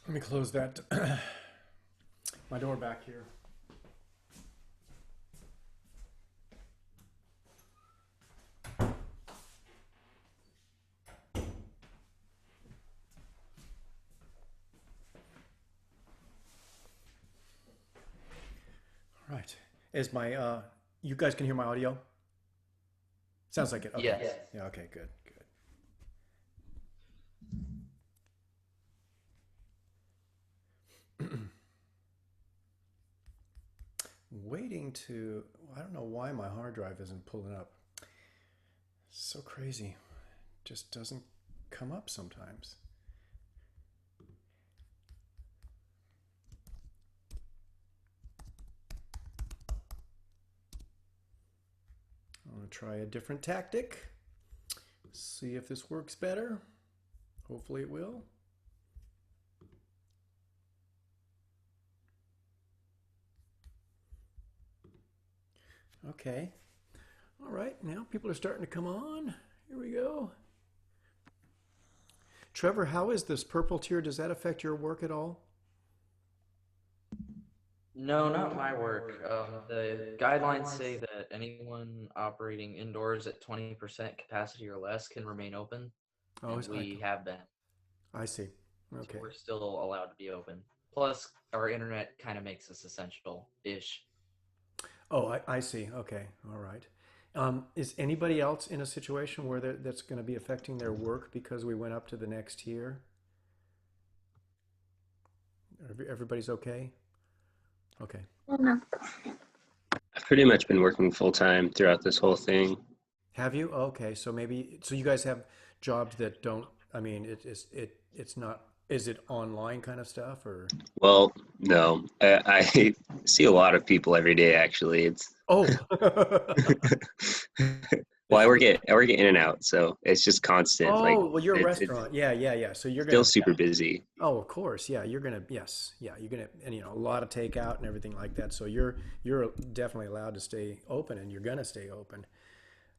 Let me close that my door back here. All right. Is my you guys can hear my audio? Sounds like it. Okay. Yes. Yeah, okay, good, good. Waiting to I don't know why my hard drive isn't pulling up. So crazy. Just doesn't come up sometimes. I'm going to try a different tactic. See if this works better. Hopefully it will. Okay. All right, now people are starting to come on. Here we go. Trevor, how is this purple tier? Does that affect your work at all? No, not my work. The guidelines say that anyone operating indoors at 20% capacity or less can remain open, Oh, and we have been. I see. So Okay. we're still allowed to be open. Plus, our internet kind of makes us essential-ish. Oh, I see. Okay. All right. Is anybody else in a situation where that's going to be affecting their work because we went up to the next tier? Everybody's okay? Okay. No. I've pretty much been working full time throughout this whole thing. Have you? Okay. So maybe, so you guys have jobs that don't, I mean, it's not, is it online kind of stuff or? Well, no, I see a lot of people every day. Actually, it's Oh, well, it's I work it in and out, so it's just constant. Like oh, well, you're a it's restaurant. Yeah, yeah, yeah. So you're still gonna, super busy. oh, of course, yeah, you're gonna, yes, yeah, you're gonna, and you know, a lot of takeout and everything like that. So you're definitely allowed to stay open, and you're gonna stay open.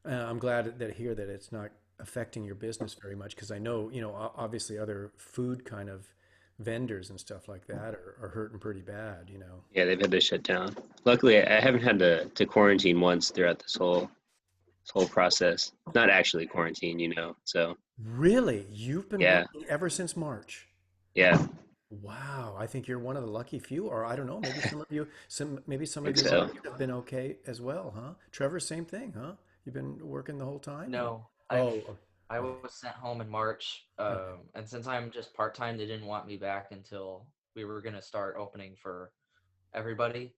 I'm glad that hear that it's not affecting your business very much because I know, you know, obviously other food kind of vendors and stuff like that are hurting pretty bad, you know. Yeah, they've had to shut down. Luckily, I haven't had to quarantine once throughout this whole process. Not actually quarantine, you know. So Really? You've been yeah, working ever since March? yeah, Wow, I think you're one of the lucky few, or I don't know, maybe some of you, maybe I some of think your so. neighbors have been okay as well, huh? Trevor, same thing, huh? You've been working the whole time, or? No, Oh, I okay, was sent home in March, okay, and since I'm just part-time, they didn't want me back until we were gonna start opening for everybody.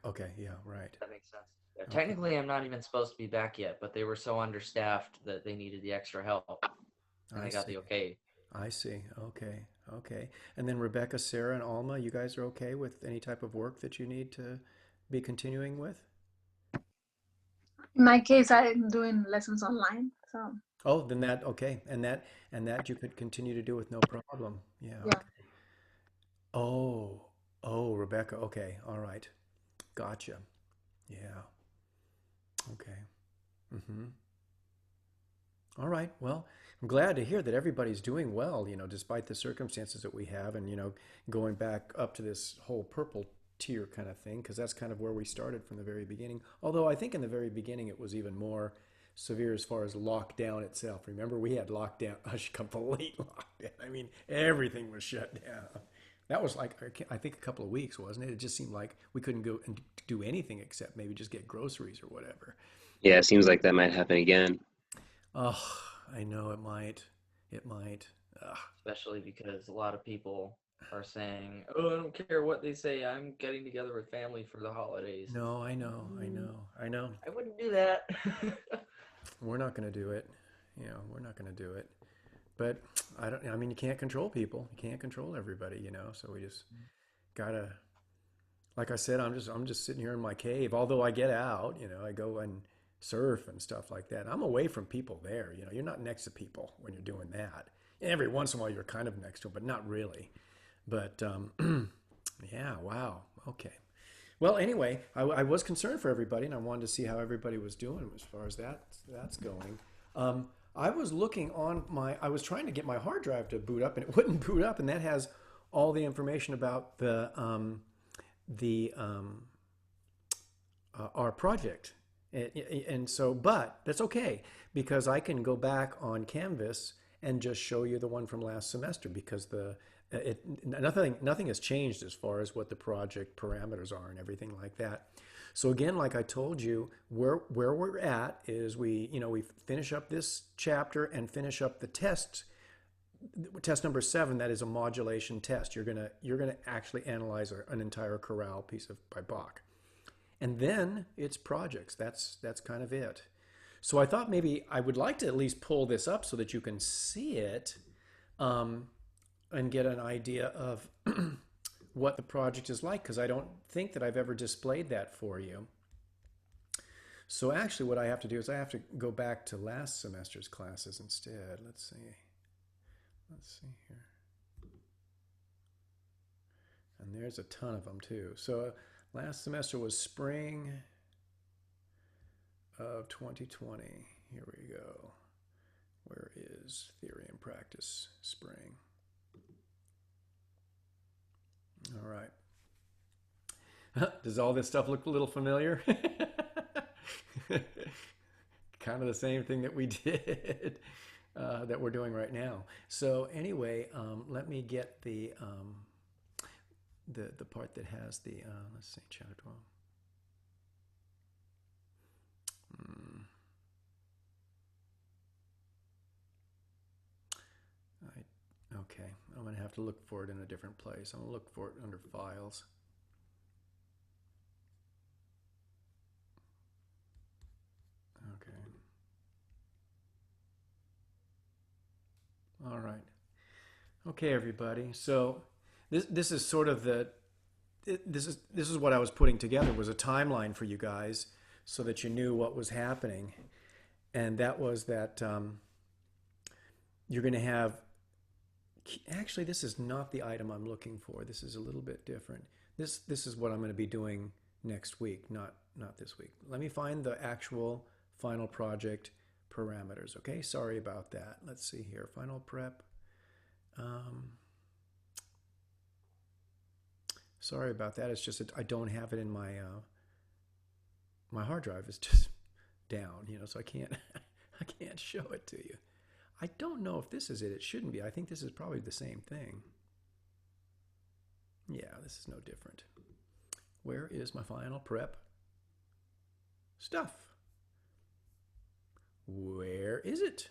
okay, yeah, right, That makes sense. Yeah, okay, technically, I'm not even supposed to be back yet, but they were so understaffed that they needed the extra help, and I they got see, the okay. I see, okay, okay. And then Rebecca, Sarah, and Alma, you guys are okay with any type of work that you need to be continuing with? In my case, I'm doing lessons online. So Oh, then that, okay, and that you could continue to do with no problem. Yeah, yeah. okay. Oh, oh, Rebecca, okay, all right, gotcha. Yeah. Okay. Mm-hmm. All right. Well, I'm glad to hear that everybody's doing well, you know, despite the circumstances that we have and, you know, going back up to this whole purple tier kind of thing, because that's kind of where we started from the very beginning. Although I think in the very beginning it was even more severe as far as lockdown itself. Remember, we had lockdown, a complete lockdown. I mean, everything was shut down. That was like, I think a couple of weeks, wasn't it? It just seemed like we couldn't go and do anything except maybe just get groceries or whatever. Yeah, it seems like that might happen again. Oh, I know it might. It might. Ugh. Especially because a lot of people are saying, "Oh, I don't care what they say. I'm getting together with family for the holidays." No, I know. I Mm, know. I know. I wouldn't do that. We're not going to do it. You know, we're not going to do it. But I don't, I mean, you can't control people. You can't control everybody, you know. So we just gotta, like I said, I'm just sitting here in my cave. Although I get out, you know, I go and surf and stuff like that. I'm away from people there. You know, you're not next to people when you're doing that. Every once in a while, you're kind of next to them, but not really. But yeah, wow. Okay. Well, anyway, I was concerned for everybody, and I wanted to see how everybody was doing as far as that's going. I was looking on my, I was trying to get my hard drive to boot up, and it wouldn't boot up, and that has all the information about the our project. And so, but that's okay because I can go back on Canvas and just show you the one from last semester because nothing has changed as far as what the project parameters are and everything like that. So again, like I told you, where we're at is we finish up this chapter and finish up the test number 7. That is a modulation test. You're gonna actually analyze an entire chorale piece by Bach. And then it's projects. That's kind of it. So I thought maybe I would like to at least pull this up so that you can see it and get an idea of what the project is like, because I don't think that I've ever displayed that for you. So actually what I have to do is I have to go back to last semester's classes instead. Let's see here. And there's a ton of them too. So last semester was spring of 2020. Here we go. Where is theory and practice spring? All right. Does all this stuff look a little familiar? Kind of the same thing that we did, that we're doing right now. So anyway, let me get the part that has the, let's see, chapter 12. Okay, I'm going to have to look for it in a different place. I'm going to look for it under Files. Okay. All right. Okay, everybody. So this is sort of this is what I was putting together, was a timeline for you guys so that you knew what was happening. And that was that you're going to have, actually this is not the item I'm looking for. This is a little bit different. This is what I'm going to be doing next week, not this week. Let me find the actual final project parameters. Okay, sorry about that. Let's see here. Final prep. Sorry about that. It's just that I don't have it in my my hard drive is just down, so I can't show it to you. I don't know if this is it. It shouldn't be. I think this is probably the same thing. Yeah, this is no different. Where is my final prep stuff? Where is it?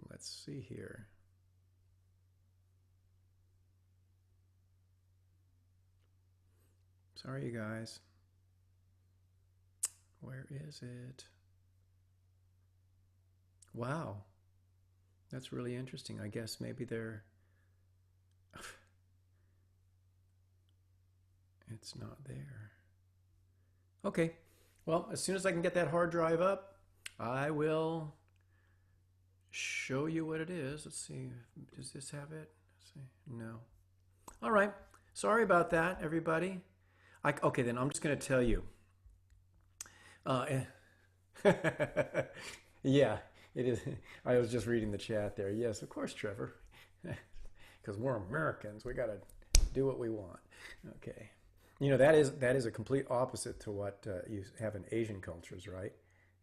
Let's see here. Sorry, you guys. Where is it? Wow. That's really interesting. I guess maybe they're... It's not there. Okay. Well, as soon as I can get that hard drive up, I will show you what it is. Let's see. Does this have it? Let's see. No. All right. Sorry about that, everybody. Okay, then I'm just going to tell you. Yeah, it is. I was just reading the chat there. Yes, of course, Trevor. Because we're Americans. We got to do what we want. Okay. That is a complete opposite to what you have in Asian cultures, right?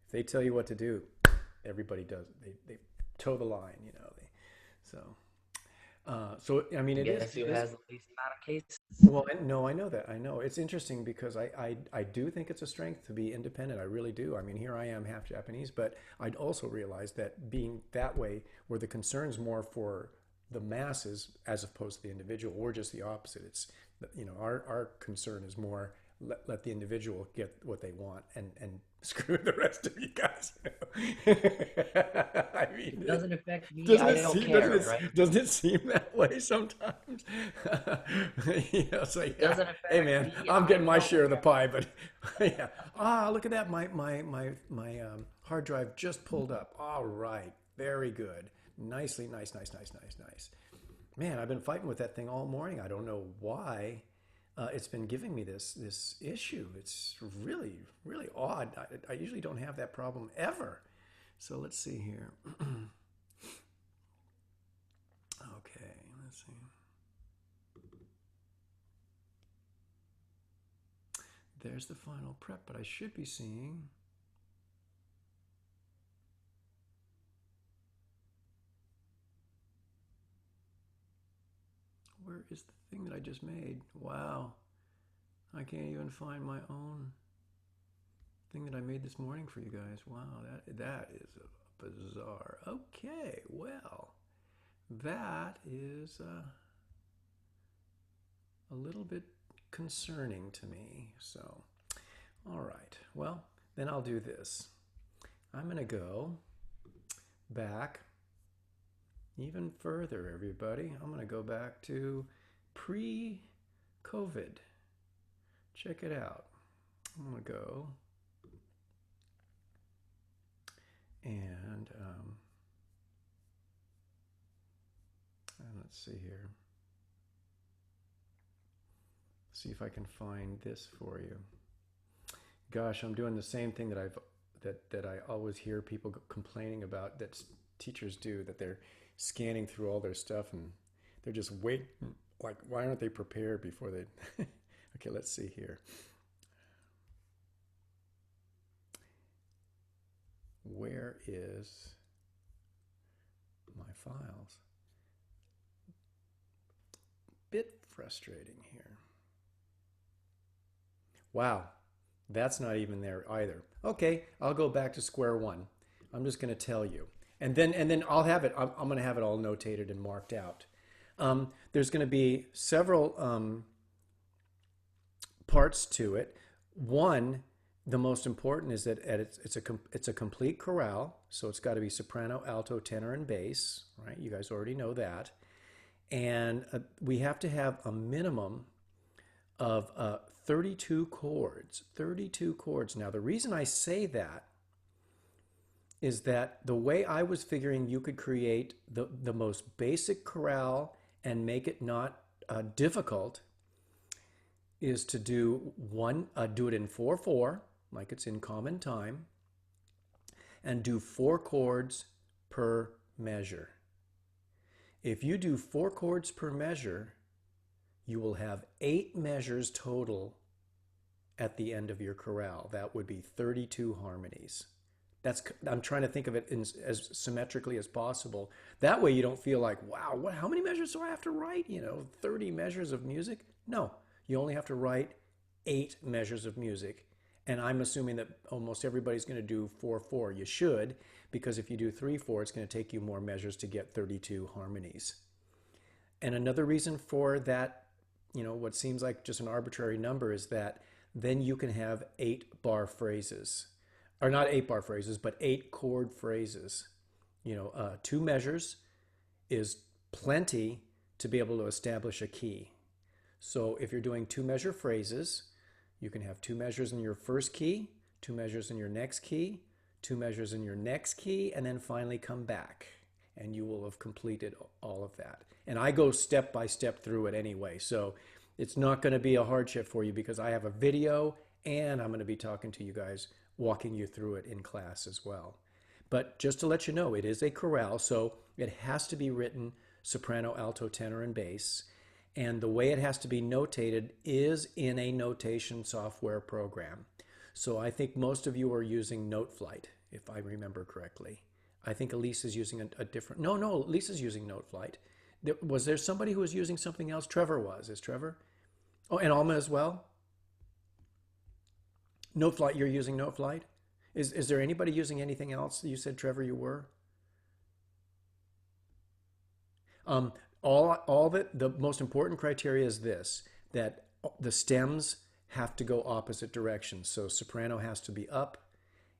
If they tell you what to do, everybody does. They toe the line, So I mean, Guess who has the least amount of cases? Well, no, I know that. I know it's interesting because I do think it's a strength to be independent. I really do. I mean, here I am, half Japanese, but I'd also realize that being that way, where the concern's more for the masses as opposed to the individual, or just the opposite. It's our concern is more let the individual get what they want and screw the rest of you guys. I mean, it doesn't affect me. I don't care, right? Doesn't it seem that way sometimes? It's like, doesn't affect hey man, me. I'm getting my share of the pie, but yeah. Look at that. My hard drive just pulled up. All right, very good. Nice. Man, I've been fighting with that thing all morning. I don't know why. It's been giving me this issue. It's really, really odd. I usually don't have that problem ever. So let's see here. Okay, let's there's the final prep, but I should be seeing. Where is the thing that I just made? Wow. I can't even find my own thing that I made this morning for you guys. Wow, that is bizarre. Okay, well, that is a little bit concerning to me. So, all right. Well, then I'll do this. I'm going to go back even further, everybody. I'm going to go back to pre-COVID. Check it out. I'm going to go and let's see here. See if I can find this for you. Gosh, I'm doing the same thing that I always hear people complaining about, that teachers do, that they're scanning through all their stuff and they're just waiting. Like, why aren't they prepared before they? Okay, let's see here. Where is my files? Bit frustrating here. Wow, that's not even there either. Okay, I'll go back to square one. I'm just going to tell you, and then I'll have it. I'm going to have it all notated and marked out. There's going to be several parts to it. One, the most important, is that it's a complete chorale, so it's got to be soprano, alto, tenor, and bass. Right? You guys already know that, and we have to have a minimum of 32 chords. 32 chords. Now, the reason I say that is that the way I was figuring you could create the most basic chorale and make it not difficult is to do it in 4/4, like it's in common time, and do 4 chords per measure. If you do 4 chords per measure, you will have 8 measures total at the end of your chorale. That would be 32 harmonies. I'm trying to think of it as symmetrically as possible. That way you don't feel like, wow, how many measures do I have to write? 30 measures of music? No, you only have to write 8 measures of music. And I'm assuming that almost everybody's going to do 4/4. You should, because if you do 3/4, it's going to take you more measures to get 32 harmonies. And another reason for that, what seems like just an arbitrary number, is that then you can have 8-bar phrases. Or not 8-bar phrases, but 8 chord phrases. 2 measures is plenty to be able to establish a key. So if you're doing 2 measure phrases, you can have 2 measures in your first key, 2 measures in your next key, 2 measures in your next key, and then finally come back. And you will have completed all of that. And I go step by step through it anyway. So it's not going to be a hardship for you, because I have a video and I'm going to be talking to you guys, walking you through it in class as well. But just to let you know, it is a chorale, so it has to be written soprano, alto, tenor, and bass. And the way it has to be notated is in a notation software program. So I think most of you are using NoteFlight, if I remember correctly. I think Elise is using a different... No, Lisa's using NoteFlight. Was there somebody who was using something else? Trevor was. Is Trevor? Oh, and Alma as well? NoteFlight, you're using NoteFlight? Is there anybody using anything else? You said, Trevor, you were? All the most important criteria is this, that the stems have to go opposite directions. So soprano has to be up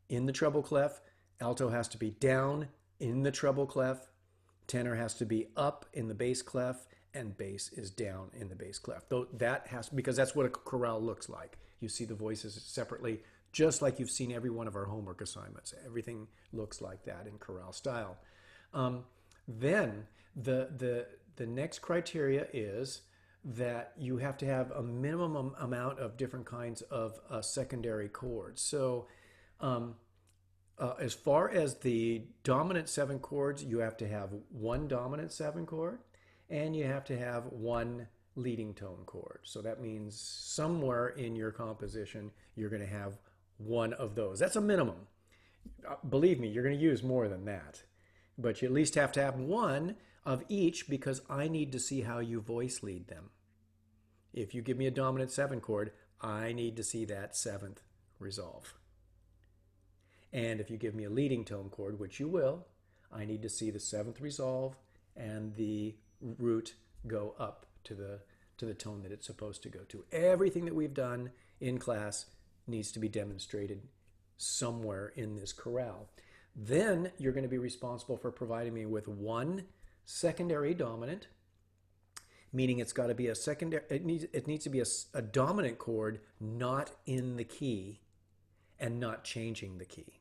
in the treble clef, alto has to be down in the treble clef, tenor has to be up in the bass clef, and bass is down in the bass clef. Though that has, because that's what a chorale looks like. You see the voices separately, just like you've seen every one of our homework assignments. Everything looks like that in chorale style. Then the next criteria is that you have to have a minimum amount of different kinds of secondary chords. So as far as the dominant 7 chords, you have to have 1 dominant 7 chord, and you have to have 1 leading tone chord. So that means somewhere in your composition, you're going to have one of those. That's a minimum. Believe me, you're going to use more than that. But you at least have to have one of each because I need to see how you voice lead them. If you give me a dominant 7 chord, I need to see that 7th resolve. And if you give me a leading tone chord, which you will, I need to see the 7th resolve and the root go up to the tone that it's supposed to go to. Everything that we've done in class needs to be demonstrated somewhere in this chorale. Then you're going to be responsible for providing me with one secondary dominant, meaning it's got to be a secondary, it needs to be a dominant chord not in the key and not changing the key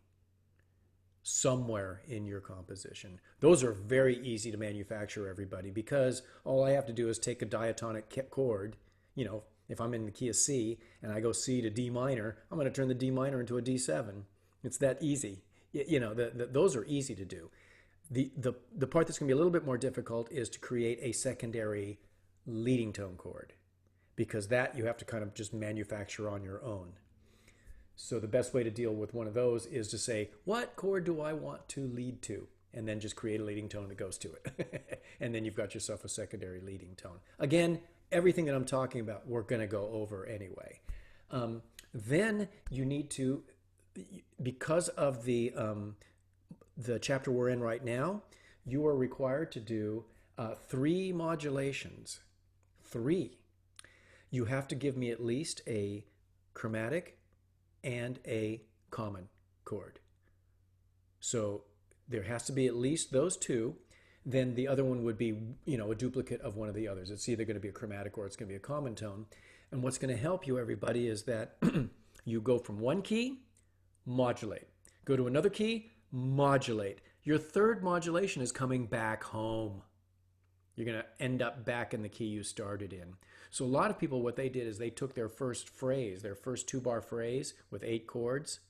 somewhere in your composition. Those are very easy to manufacture, everybody, because all I have to do is take a diatonic chord. You know, if I'm in the key of C and I go C to D minor, I'm going to turn the D minor into a D7. It's that easy. You know, those are easy to do. The part that's going to be a little bit more difficult is to create a secondary leading tone chord, because that you have to kind of just manufacture on your own. So the best way to deal with one of those is to say, what chord do I want to lead to? And then just create a leading tone that goes to it. And then you've got yourself a secondary leading tone. Again, everything that I'm talking about, we're going to go over anyway. Then you need to, because of the chapter we're in right now, you are required to do 3 modulations. 3. You have to give me at least a chromatic and a common chord. So there has to be at least those 2. Then the other one would be, you know, a duplicate of one of the others. It's either going to be a chromatic or it's going to be a common tone. And what's going to help you, everybody, is that you go from one key, modulate. Go to another key, modulate. Your 3rd modulation is coming back home. You're going to end up back in the key you started in. So a lot of people, what they did is they took their first phrase, their first 2-bar phrase with 8 chords,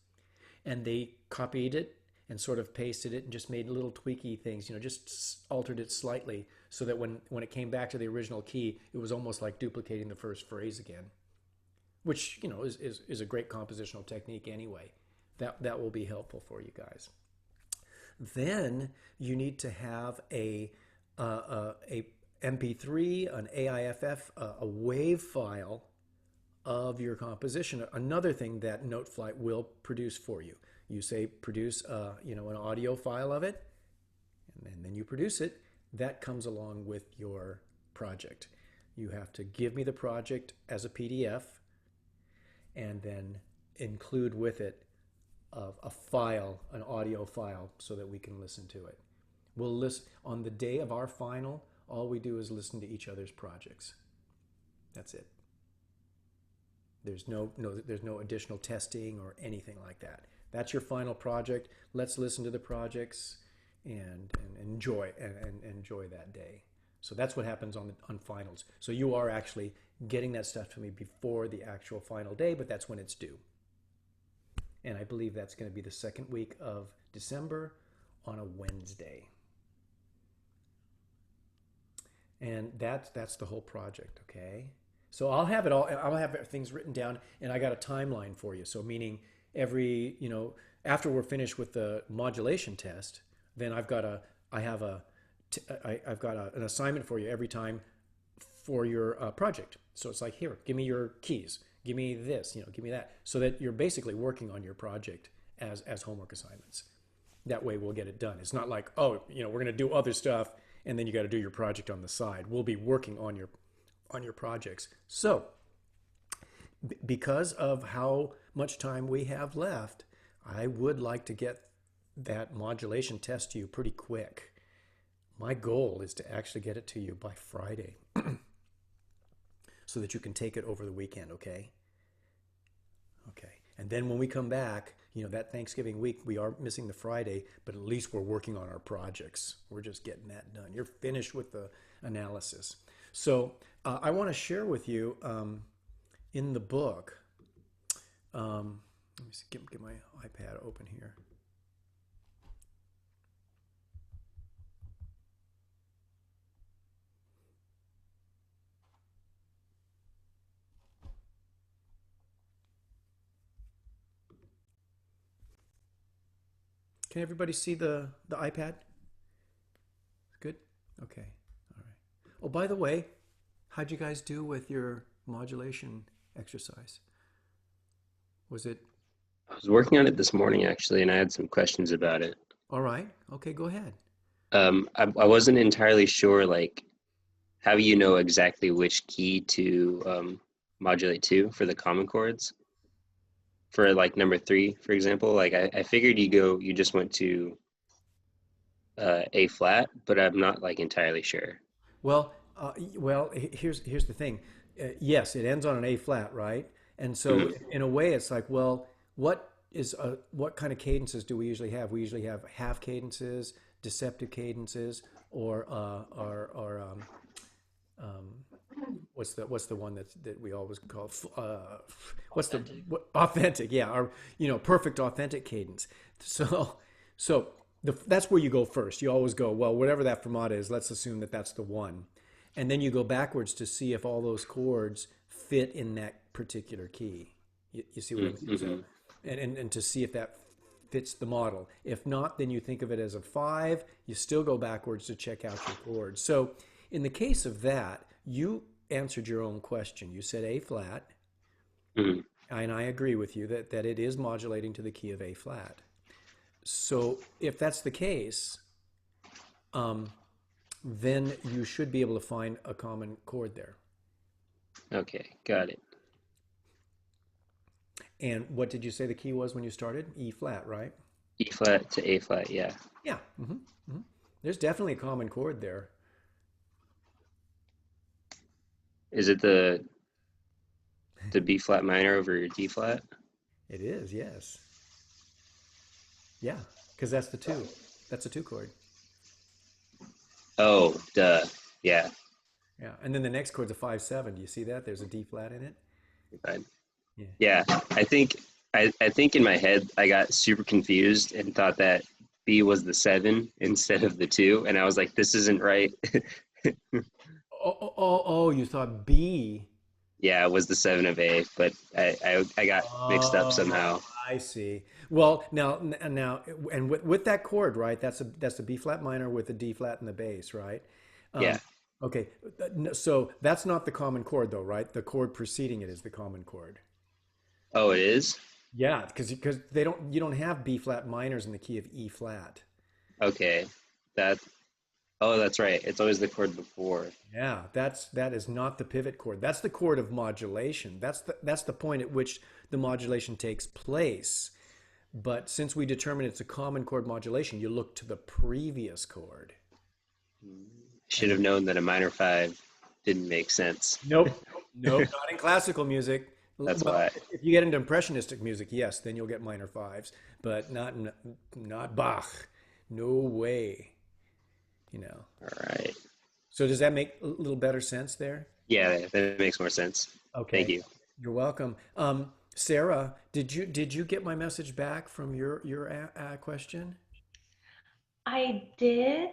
and they copied it and sort of pasted it and just made little tweaky things, you know, just altered it slightly so that when it came back to the original key, it was almost like duplicating the first phrase again, which, you know, is a great compositional technique anyway. That will be helpful for you guys. Then you need to have a MP3, an AIFF, a wave file of your composition. Another thing that Noteflight will produce for you. You say produce, you know, an audio file of it, and then you produce it. That comes along with your project. You have to give me the project as a PDF, and then include with it a file, an audio file, so that we can listen to it. We'll listen on the day of our final. All we do is listen to each other's projects. That's it. There's no additional testing or anything like that. That's your final project. Let's listen to the projects and enjoy that day. So that's what happens on finals. So you are actually getting that stuff to me before the actual final day, but that's when it's due. And I believe that's going to be the 2nd week of December on a Wednesday. And that's the whole project, okay? So I'll have it all, I'll have things written down, and I got a timeline for you. So meaning every, you know, after we're finished with the modulation test, then I've got an assignment for you every time for your project. So it's like, here, give me your keys, give me this, you know, give me that, so that you're basically working on your project as homework assignments. That way we'll get it done. It's not like, oh, you know, we're going to do other stuff and then you got to do your project on the side. We'll be working on your projects. So because of how much time we have left, I would like to get that modulation test to you pretty quick. My goal is to actually get it to you by Friday so that you can take it over the weekend, okay? Okay. And then when we come back, you know, that Thanksgiving week, we are missing the Friday, but at least we're working on our projects. We're just getting that done. You're finished with the analysis. So I want to share with you in the book, let me see, get my iPad open here. Can everybody see the iPad? Good? Okay. All right. Oh, by the way, how'd you guys do with your modulation exercise? Was it I was working on it this morning actually, and I had some questions about it. all right? Okay, go ahead. I wasn't entirely sure, like, how you know exactly which key to modulate to for the common chords. For like number 3, for example, like I figured you just went to A flat, but I'm not like entirely sure. Here's the thing. Yes, it ends on an A flat, right? And so, Mhm. in a way, it's like, well, what kind of cadences do we usually have? We usually have half cadences, deceptive cadences, or what's the one that we always call what's the Authentic. authentic? Yeah, our perfect authentic cadence. So so that's where you go first. You always go, well, whatever that fermata is, let's assume that that's the one, and then you go backwards to see if all those chords fit in that particular key. You see what I mean? So Mm-hmm. and to see if that fits the model. If not, then you think of it as a 5. You still go backwards to check out your chords. So in the case of that, you answered your own question. You said A flat, Hmm. and I agree with you that it is modulating to the key of A flat. So if that's the case, um, then you should be able to find a common chord there. Okay, got it. And what did you say the key was when you started? E flat, right? E flat to A flat, yeah. Yeah. There's definitely a common chord there. Is it the B flat minor over D flat? It is, yes. Yeah, because that's the 2. That's a 2 chord. Oh, duh. Yeah. Yeah, and then the next chord's a 5/7. Do you see that? There's a D flat in it. Fine. Yeah. Yeah. I think in my head I got super confused and thought that B was the 7 instead of the 2, and I was like, this isn't right. Oh, you thought B. Yeah, it was the 7 of A, but I got mixed up Oh, somehow. I see. Well, now, and with that chord, right? That's a B flat minor with a D flat in the bass, right? Yeah. Um, okay, so that's not the common chord, though, right? The chord preceding it is the common chord. Oh, it is? Yeah, because you don't have B flat minors in the key of E flat. Okay. That Oh, that's right. It's always the chord before. Yeah, that is not the pivot chord. That's the chord of modulation. That's the point at which the modulation takes place. But since we determine it's a common chord modulation, you look to the previous chord. Should have And known that a minor 5 didn't make sense. nope, nope, not in classical music. That's Well, why. if you get into impressionistic music, yes, then you'll get minor 5s, but not Bach. No way, you know. All right. So does that make a little better sense there? Yeah, that makes more sense. Thank Okay, you. you're welcome. Sarah, did you get my message back from your question? I did,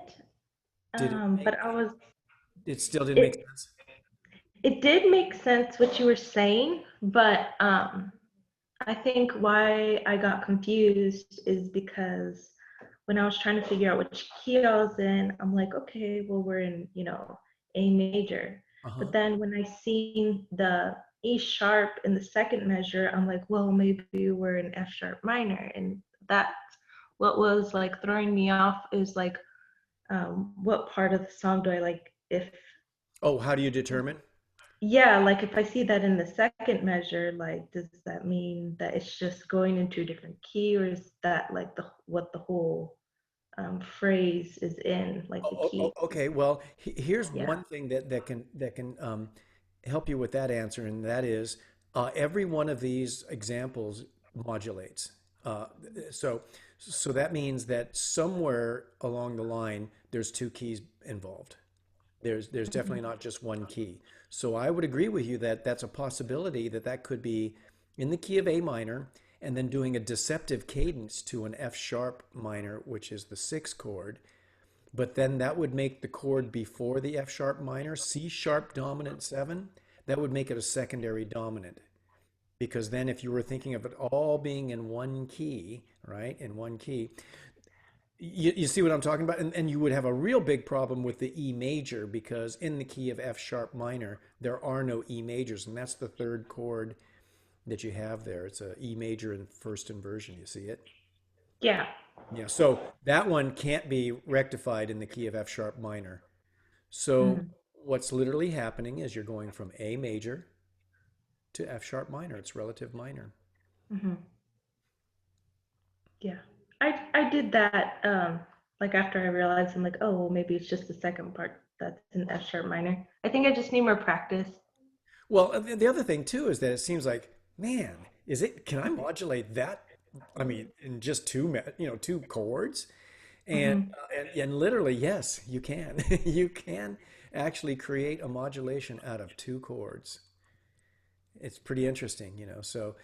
Did it but make it still didn't make it sense? it did make sense what you were saying, but I think why I got confused is because when I was trying to figure out which key I was in, I'm like, okay, well, we're in, A major. But Uh-huh. then when I seen the E sharp in the second measure, I'm like, well, maybe we're in F sharp minor. And that's what was like throwing me off is like, what part of the song do I like? If, Oh, how do you determine? yeah, like if I see that in the second measure, like, does that mean that it's just going into a different key, or is that like what the whole phrase is in, like the key? Okay. Well, here's Yeah. one thing that can help you with that answer, and that is every one of these examples modulates. Uh, so so that means that somewhere along the line there's 2 keys involved. There's definitely Mhm. not just one key. So I would agree with you that that's a possibility that could be in the key of A minor and then doing a deceptive cadence to an F sharp minor, which is the 6th chord. But then that would make the chord before the F sharp minor, C sharp dominant 7, that would make it a secondary dominant. Because then if you were thinking of it all being in one key, right, in one key, You see what I'm talking about? And you would have a real big problem with the E major because in the key of F sharp minor, there are no E majors, and that's the third chord that you have there. It's a E major in first inversion. You see it? Yeah. Yeah. So that one can't be rectified in the key of F sharp minor. So Mm-hmm. what's literally happening is you're going from A major to F sharp minor. It's relative minor. Mm-hmm. Yeah. I did that like after I realized I'm like, oh well, maybe it's just the second part that's in F sharp minor. I think I just need more practice. Well, the other thing too is that it seems like, man, can I modulate that? I mean, in just two chords, and Mm-hmm. and literally, yes, you can. You can actually create a modulation out of two chords. It's pretty interesting. So,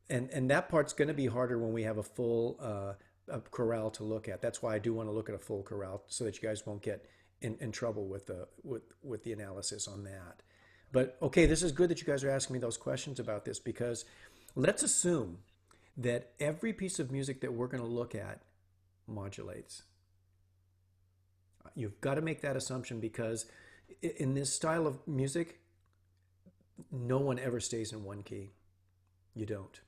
and that part's going to be harder when we have a full a chorale to look at. That's why I do want to look at a full chorale so that you guys won't get in trouble with the analysis on that. But okay, this is good that you guys are asking me those questions about this because let's assume that every piece of music that we're going to look at modulates. You've got to make that assumption because in this style of music, no one ever stays in one key. You don't.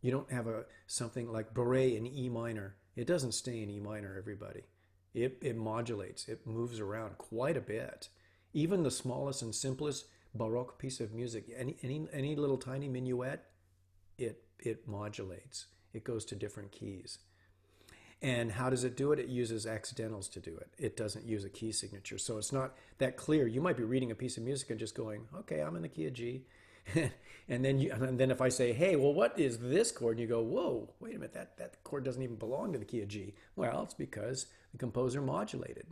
You don't have something like Bourrée in E minor. It doesn't stay in E minor, everybody. It modulates. It moves around quite a bit. Even the smallest and simplest Baroque piece of music, any little tiny minuet, it modulates. It goes to different keys. And how does it do it? It uses accidentals to do it. It doesn't use a key signature. So it's not that clear. You might be reading a piece of music and just going, okay, I'm in the key of G. and then if I say, hey, well, what is this chord? And you go, whoa, wait a minute, that chord doesn't even belong to the key of G. Well, it's because the composer modulated.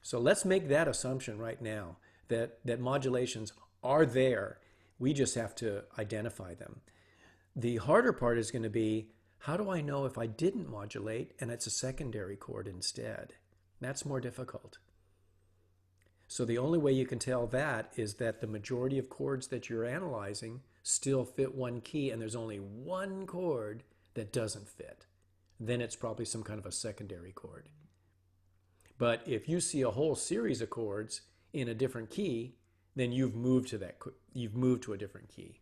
So let's make that assumption right now that modulations are there. We just have to identify them. The harder part is going to be, how do I know if I didn't modulate and it's a secondary chord instead? That's more difficult. So the only way you can tell that is that the majority of chords that you're analyzing still fit one key and there's only one chord that doesn't fit. Then it's probably some kind of a secondary chord. But if you see a whole series of chords in a different key, then you've moved to a different key.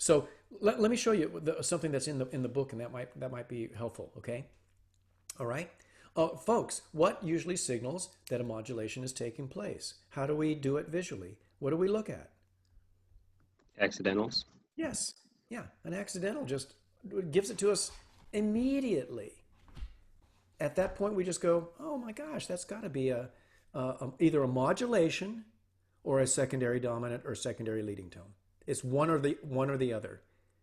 So let me show you something that's in the book, and that might be helpful. Okay, all right, folks. What usually signals that a modulation is taking place? How do we do it visually? What do we look at? Accidentals. Yes, yeah, an accidental just gives it to us immediately. At that point, we just go, "Oh my gosh, that's got to be either a modulation or a secondary dominant or secondary leading tone." It's one or the other,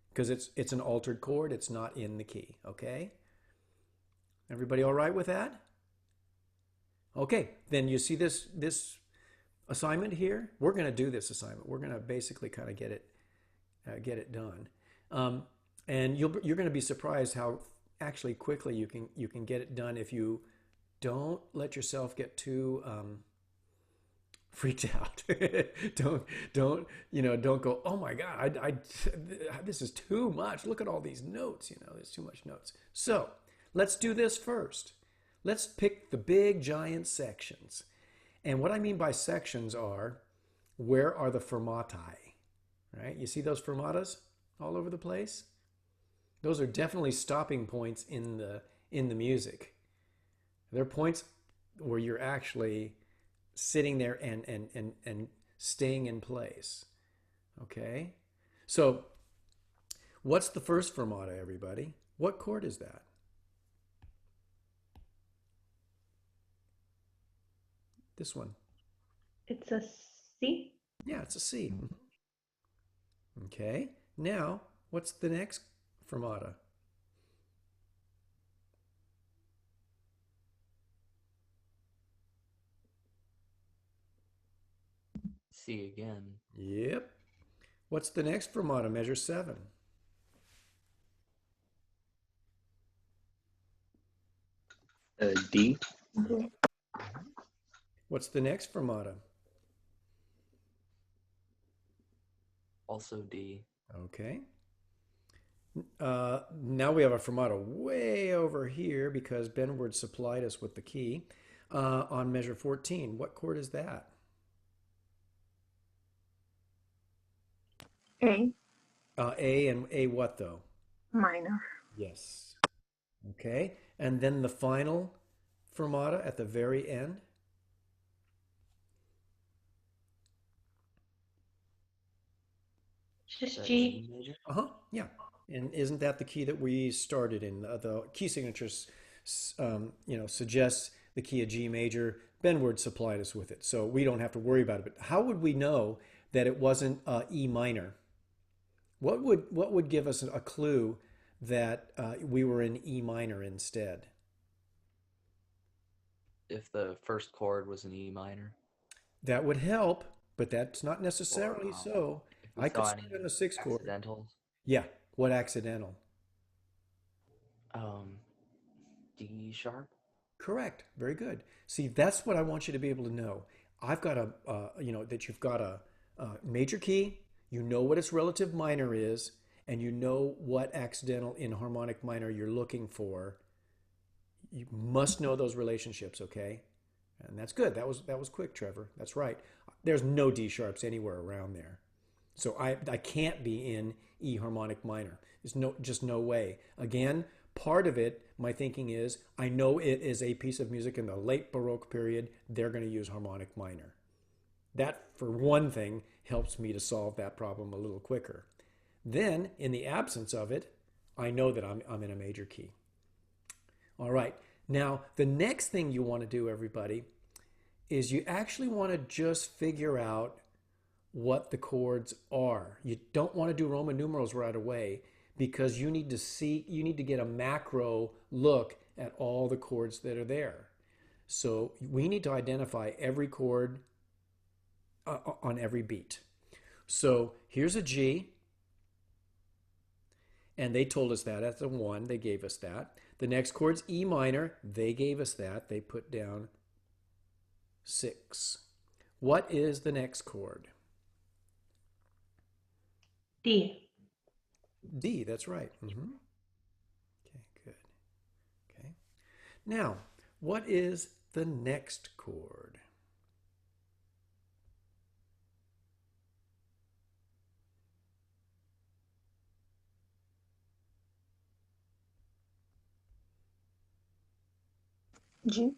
because it's an altered chord. It's not in the key. Okay. Everybody all right with that? Okay. Then you see this assignment here. We're going to do this assignment. We're going to basically kind of get it done, and you're going to be surprised how actually quickly you can get it done if you don't let yourself get too freaked out. don't go, oh my God, this is too much. Look at all these notes, there's too much notes. So let's do this first. Let's pick the big giant sections. And what I mean by sections are, where are the fermatae, right? You see those fermatas all over the place? Those are definitely stopping points in the music. They're points where you're actually sitting there and staying in place. Okay? So, what's the first fermata, everybody? What chord is that? This one. It's a C. Yeah, it's a C. Okay. Now, what's the next fermata? C again. Yep. What's the next fermata? Measure 7. D. What's the next fermata? Also D. Okay. Now we have a fermata way over here because Benward supplied us with the key on measure 14. What chord is that? A A, and A what though? minor. Yes. Okay. And then the final fermata at the very end. Just G G. major. Uh-huh. Yeah. And isn't that the key that we started in? The key signatures, suggests the key of G major. Benward supplied us with it, so we don't have to worry about it. But how would we know that it wasn't E minor? What would give us a clue that we were in E minor instead? If the first chord was an E minor, That would help, but that's not or necessarily so. if we I could saw start any on a sixth chord. accidentals, Yeah. What accidental? um, D sharp. Correct. Very good. See, that's what I want you to be able to know. I've got that you've got a major key, you know what its relative minor is, and you know what accidental in harmonic minor you're looking for. You must know those relationships, okay? And that's good. That was quick, Trevor. That's right. There's no D sharps anywhere around there. So I can't be in E harmonic minor. There's just no way. Again, part of it, my thinking is, I know it is a piece of music in the late Baroque period. They're going to use harmonic minor. That, for one thing, helps me to solve that problem a little quicker. Then, in the absence of it, I know that I'm in a major key. All right. Now, the next thing you want to do, everybody, is you actually want to just figure out what the chords are. You don't want to do Roman numerals right away because you need to get a macro look at all the chords that are there. So we need to identify every chord on every beat. So here's a G, and they told us that. That's a 1. They gave us that. The next chord's E minor. They gave us that. They put down 6. What is the next chord? D. D, that's right. Okay, good. Okay. Now, what is the next chord? G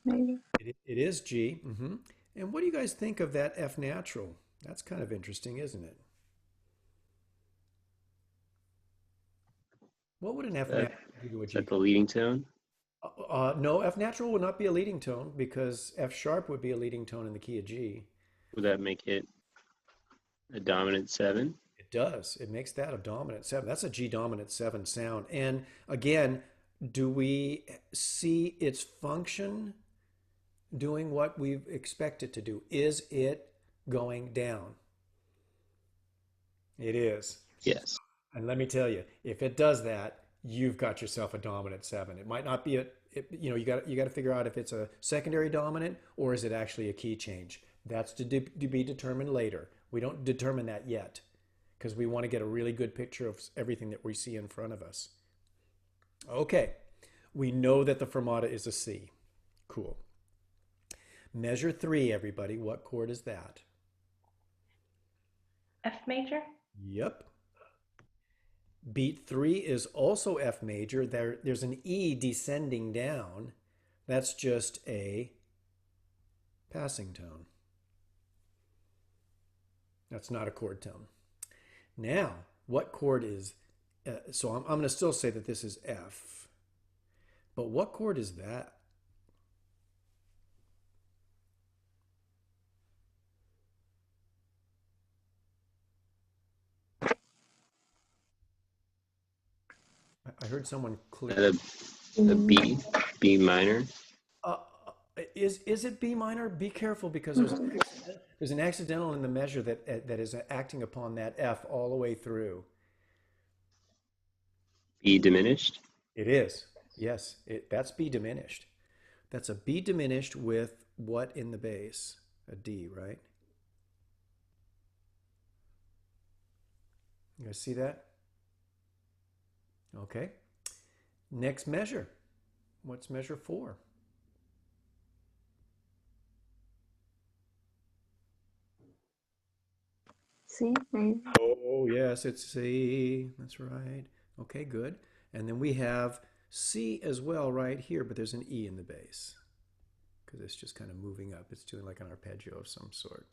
major. It is G. And what do you guys think of that F natural? That's kind of interesting, isn't it? What would an F That, natural do to a is G that the chord? leading tone? No, F natural would not be a leading tone because F sharp would be a leading tone in the key of G. Would that make it a dominant 7? It does. It makes that a dominant 7. That's a G dominant 7 sound. And again, do we see its function doing what we expect it to do? Is it going down? It is. Yes. And let me tell you, if it does that, you've got yourself a dominant 7. It might not be you got to figure out if it's a secondary dominant or is it actually a key change. That's to be determined later. We don't determine that yet because we want to get a really good picture of everything that we see in front of us. Okay. We know that the fermata is a C. Cool. Measure 3, everybody. What chord is that? F major. Yep. Beat 3 is also F major. There's an E descending down. That's just a passing tone. That's not a chord tone. Now, what chord is... so I'm going to still say that this is F. But what chord is that? I heard someone click. A B minor. Uh, is it B minor? Be careful because there's an accidental in the measure that is acting upon that F all the way through. B diminished. It is. Yes, that's B diminished. That's a B diminished with what in the bass? A D, right? You guys see that? Okay. Next measure. What's measure 4? C major. Oh, yes, it's C. That's right. Okay, good. And then we have C as well right here, but there's an E in the bass because it's just kind of moving up. It's doing like an arpeggio of some sort.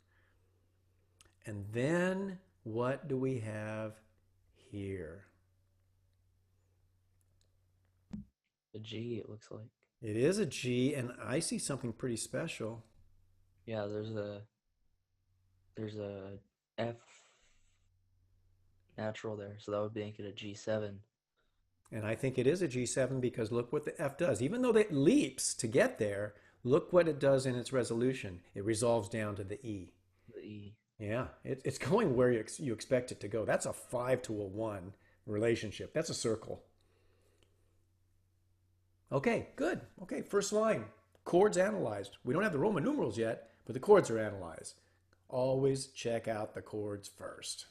And then what do we have here? The G, it looks like. It is a G, and I see something pretty special. Yeah, there's a F natural there, so that would make it a G7. And I think it is a G7 because look what the F does. Even though it leaps to get there, look what it does in its resolution. It resolves down to the E. The E. Yeah, it's going where you expect it to go. That's a 5 to a 1 relationship. That's a circle. Okay, good. Okay, first line. Chords analyzed. We don't have the Roman numerals yet, but the chords are analyzed. Always check out the chords first.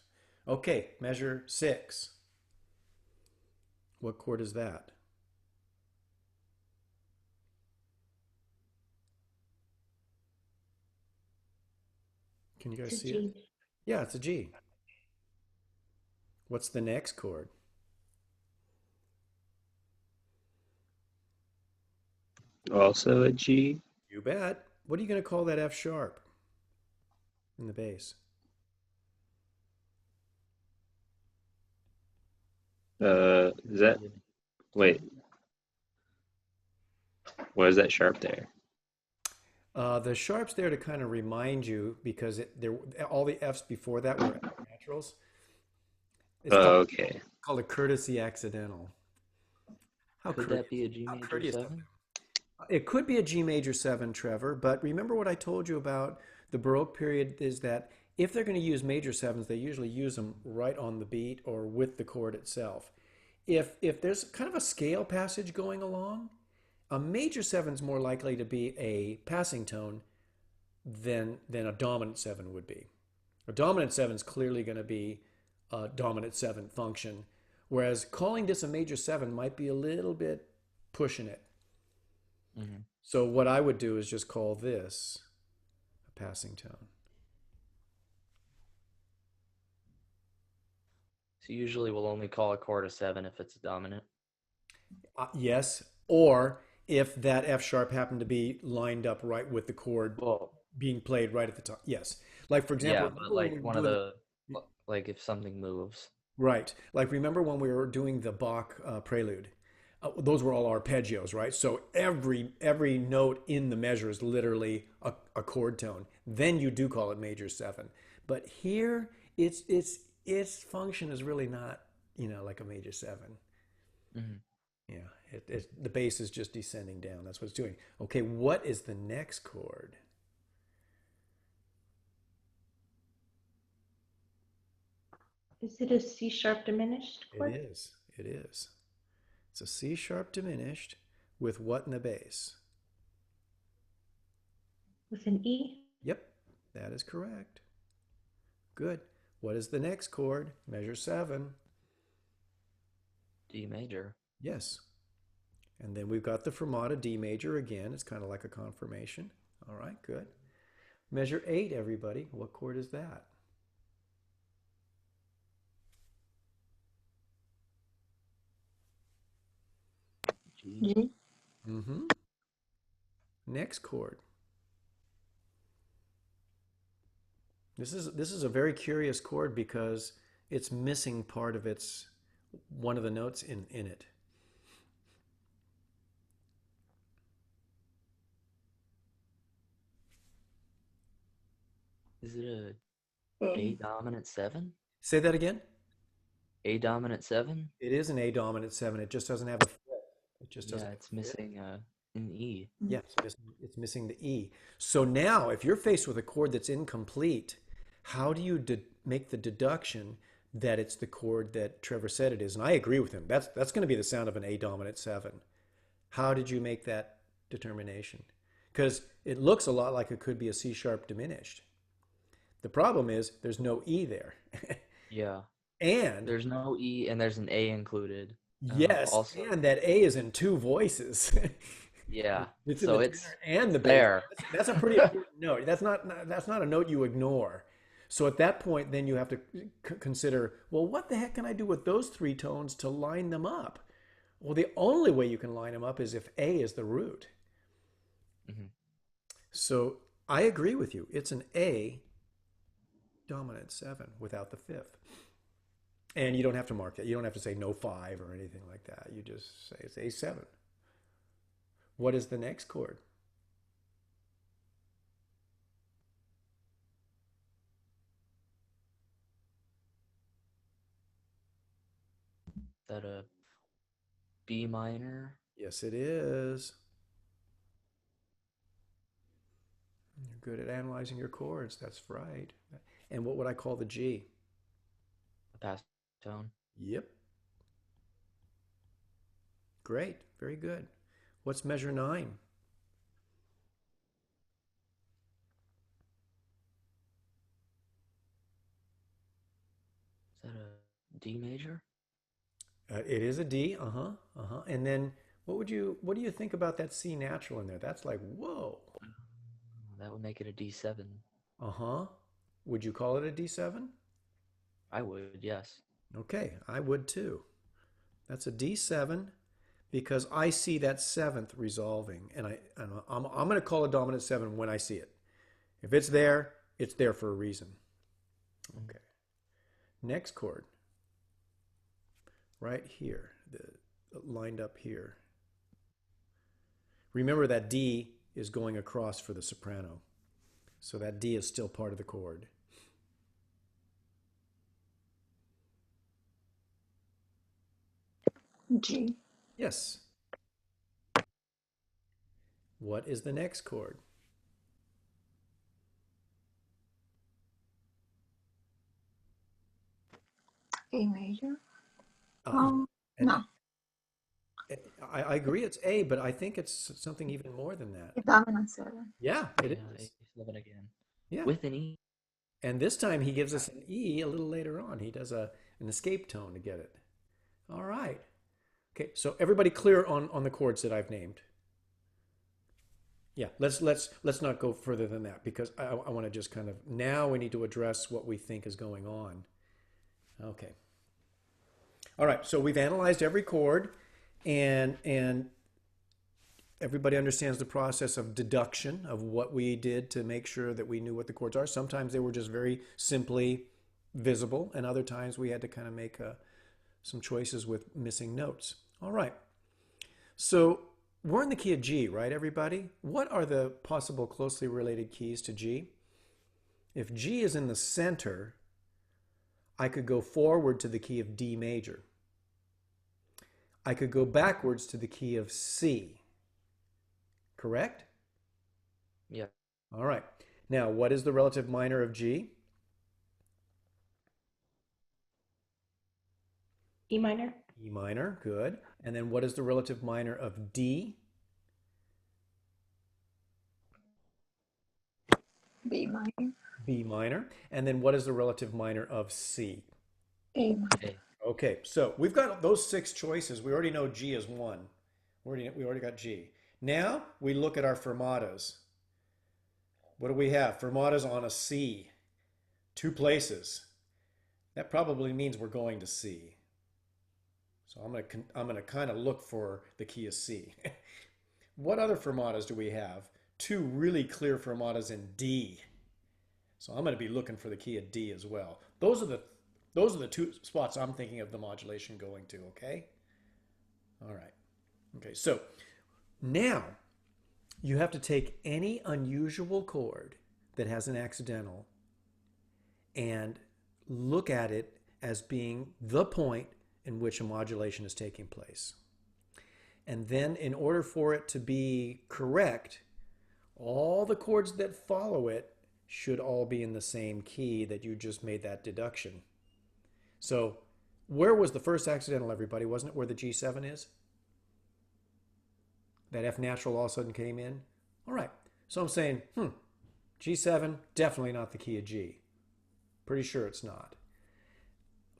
Okay, measure 6. What chord is that? Can you guys It's a see it? G. Yeah, it's a G. What's the next chord? Also a G. You bet. What are you going to call that F sharp in the bass? Is that, wait, what is that sharp there? The sharp's there to kind of remind you because all the F's before that were naturals. It's Okay. called a courtesy accidental. How Could courteous, that be a G how major courteous of 7? them. It could be a G major 7, Trevor, but remember what I told you about the Baroque period is that if they're going to use major 7s, they usually use them right on the beat or with the chord itself. If there's kind of a scale passage going along, a major 7 is more likely to be a passing tone than a dominant 7 would be. A dominant 7 is clearly going to be a dominant 7 function, whereas calling this a major 7 might be a little bit pushing it. Mm-hmm. So what I would do is just call this a passing tone. So usually we'll only call a chord a 7 if it's a dominant. Yes, or if that F sharp happened to be lined up right with the chord Well, being played right at the top. Yes. Like for example, yeah, but remember when we like were one of doing like if something moves. right. Like remember when we were doing the Bach prelude? Those were all arpeggios, right? So every note in the measure is literally a chord tone. Then you do call it major 7. But here, its function is really not like a major 7. Mm-hmm. Yeah, the bass is just descending down. That's what it's doing. Okay, what is the next chord? Is it a C sharp diminished It chord? is. It is. It's a C sharp diminished with what in the bass? With an E? Yep, that is correct. Good. What is the next chord? Measure 7. D major. Yes. And then we've got the fermata D major again. It's kind of like a confirmation. All right, good. Measure 8, everybody. What chord is that? G. G. Mm-hmm. Next chord. This is a very curious chord because it's missing part of one of the notes in it. Is it a A. dominant 7? Say that again. A dominant 7? It is an A dominant 7. It just doesn't have a fifth. It just doesn't Yeah, have it's a fifth. missing an E. Yeah, it's missing the E. So now, if you're faced with a chord that's incomplete, how do you make the deduction that it's the chord that Trevor said it is? And I agree with him. That's going to be the sound of an A dominant 7. How did you make that determination? Because it looks a lot like it could be a C sharp diminished. The problem is there's no E there. Yeah. And There's no E and there's an A included. Yes, Also, and that A is in two voices. yeah. It's in So the it's tenor and the bass. there. That's a pretty important note. That's not a note you ignore. So at that point, then you have to consider, well, what the heck can I do with those three tones to line them up? Well, the only way you can line them up is if A is the root. Mhm. So I agree with you. It's an A dominant seven without the fifth. And you don't have to mark it. You don't have to say no five or anything like that. You just say it's A7. What is the next chord? That a B minor. Yes, it is. You're good at analyzing your chords. That's right. And what would I call the G? A pass tone. Yep. Great. Very good. What's measure nine? Is that a D major? It is a D. Uh-huh. Uh-huh. And then what do you think about that C natural in there? That's like, whoa. That would make it a D7. Uh-huh. Would you call it a D7? I would, yes. Okay, I would too. That's a D7 because I see that seventh resolving, and I'm going to call it dominant seven when I see it. If it's there for a reason. Okay. Next chord, right here, lined up here. Remember that D is going across for the soprano, so that D is still part of the chord. G. Yes. What is the next chord? A major. And No. I agree it's A, but I think it's something even more than that. A dominant seven. Yeah, it Yeah, is. A7 again. Yeah. With an E. And this time he gives us an E a little later on. He does an escape tone to get it. All right. Okay, so everybody clear on the chords that I've named. Yeah, let's not go further than that because I want to just kind of now we need to address what we think is going on. Okay. All right, so we've analyzed every chord and everybody understands the process of deduction of what we did to make sure that we knew what the chords are. Sometimes they were just very simply visible, and other times we had to kind of make some choices with missing notes. All right. So we're in the key of G, right, everybody? What are the possible closely related keys to G? If G is in the center, I could go forward to the key of D major. I could go backwards to the key of C. Correct? Yeah. All right. Now, what is the relative minor of G? E minor. E minor, good. And then what is the relative minor of D? B minor. B minor. And then what is the relative minor of C? A minor. A. Okay, so we've got those six choices. We already know G is one. We already got G. Now we look at our fermatas. What do we have? Fermatas on a C. Two places. That probably means we're going to C. So I'm gonna kind of look for the key of C. What other fermatas do we have? Two really clear fermatas in D. So I'm going to be looking for the key of D as well. Those are the two spots I'm thinking of the modulation going to, okay? All right. Okay, so now you have to take any unusual chord that has an accidental and look at it as being the point in which a modulation is taking place. And then in order for it to be correct, all the chords that follow it should all be in the same key that you just made that deduction. So where was the first accidental, everybody? Wasn't it where the G7 is? That F natural all of a sudden came in? All right. So I'm saying, G7, definitely not the key of G. Pretty sure it's not.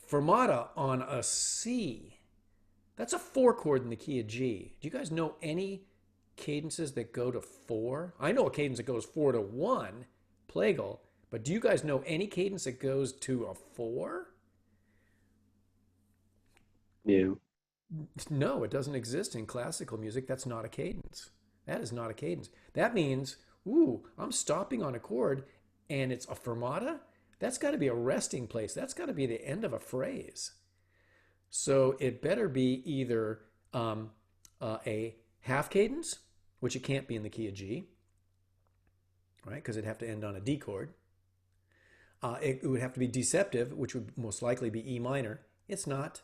Fermata on a C, That's a 4 chord in the key of G. Do you guys know any cadences that go to 4? I know a cadence that goes 4 to 1, plagal, but do you guys know any cadence that goes to a 4? Yeah. No, it doesn't exist in classical music. That's not a cadence. That is not a cadence. That means, ooh, I'm stopping on a chord and it's a fermata. That's got to be a resting place. That's got to be the end of a phrase. So it better be either a half cadence, which it can't be in the key of G, right? Because it'd have to end on a D chord. It would have to be deceptive, which would most likely be E minor. It's not.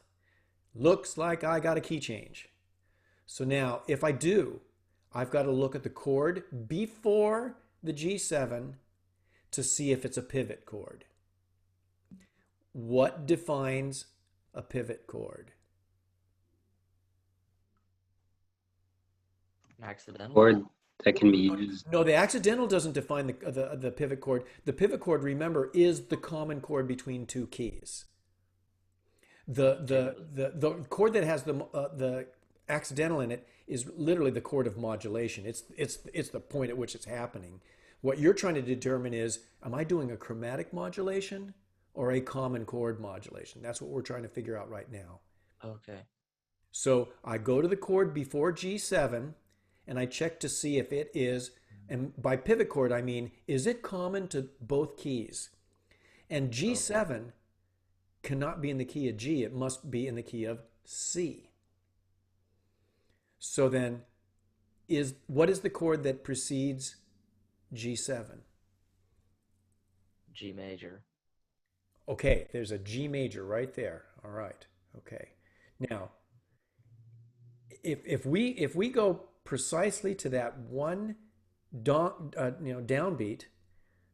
Looks like I got a key change. So now, if I do, I've got to look at the chord before the G7 to see if it's a pivot chord. What defines a pivot chord? Accidental. Or that can be used. No, the accidental doesn't define the pivot chord. The pivot chord, remember, is the common chord between two keys. The chord that has the accidental in it is literally the chord of modulation. It's the point at which it's happening. What you're trying to determine is, am I doing a chromatic modulation or a common chord modulation? That's what we're trying to figure out right now. Okay. So I go to the chord before G7 and I check to see if it is, and by pivot chord I mean, is it common to both keys? And G7 cannot be in the key of G, it must be in the key of C. So then, what is the chord that precedes G7? G major. Okay, there's a G major right there. All right. Okay. Now, if we go precisely to that one downbeat,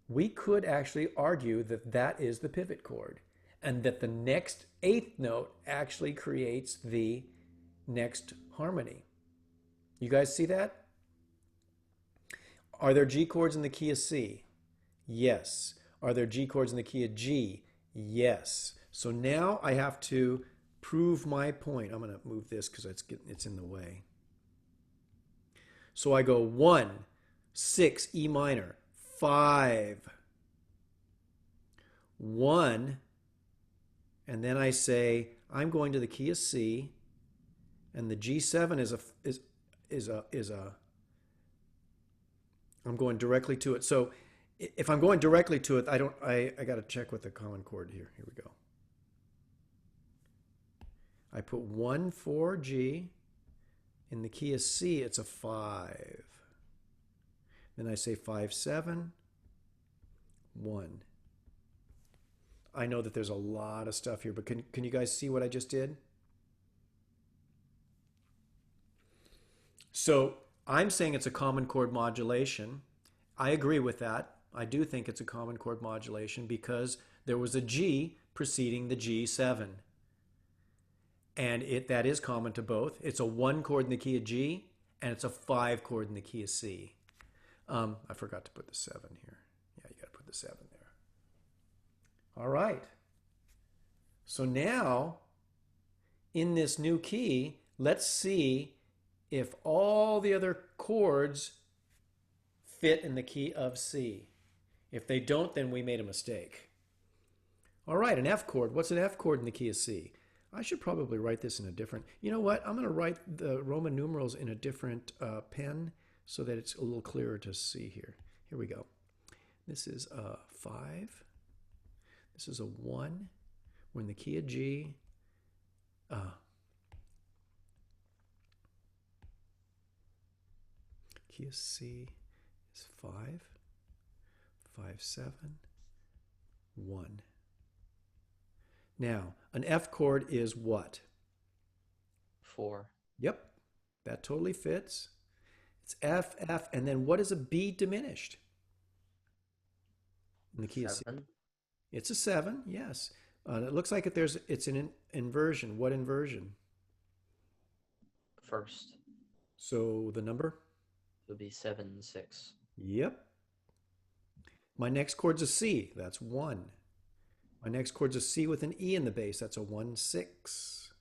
we could actually argue that that is the pivot chord, and that the next eighth note actually creates the next harmony. You guys see that? Are there G chords in the key of C? Yes. Are there G chords in the key of G? Yes. So now I have to prove my point. I'm going to move this because it's in the way. So I go 1, 6, E minor, 5, 1, and then I say I'm going to the key of C, and the G7 is a I'm going directly to it. So if I'm going directly to it, I got to check with the common chord here. Here we go. I put 1, 4, G. In the key of C, it's a 5. Then I say 5, 7, 1. I know that there's a lot of stuff here, but can you guys see what I just did? So I'm saying it's a common chord modulation. I agree with that. I do think it's a common chord modulation because there was a G preceding the G7. And that is common to both. It's a 1 chord in the key of G, and it's a 5 chord in the key of C. I forgot to put the 7 here. Yeah, you got to put the 7 there. All right. So now, in this new key, let's see if all the other chords fit in the key of C. If they don't, then we made a mistake. All right, an F chord. What's an F chord in the key of C? I should probably write this in a different, you know what? I'm going to write the Roman numerals in a different pen so that it's a little clearer to see here. Here we go. This is a 5. This is a 1. We're in the key of G. Key of C is 5, 5, 7, 1. Now, an F chord is what? 4. Yep, that totally fits. It's F, F, and then what is a B diminished? In the key of C. 7. It's a 7, yes. It looks like it's an inversion. What inversion? First So the number? would be 7, 6. Yep. My next chord's a C. That's 1. My next chord's a C with an E in the bass. That's a 1, 6.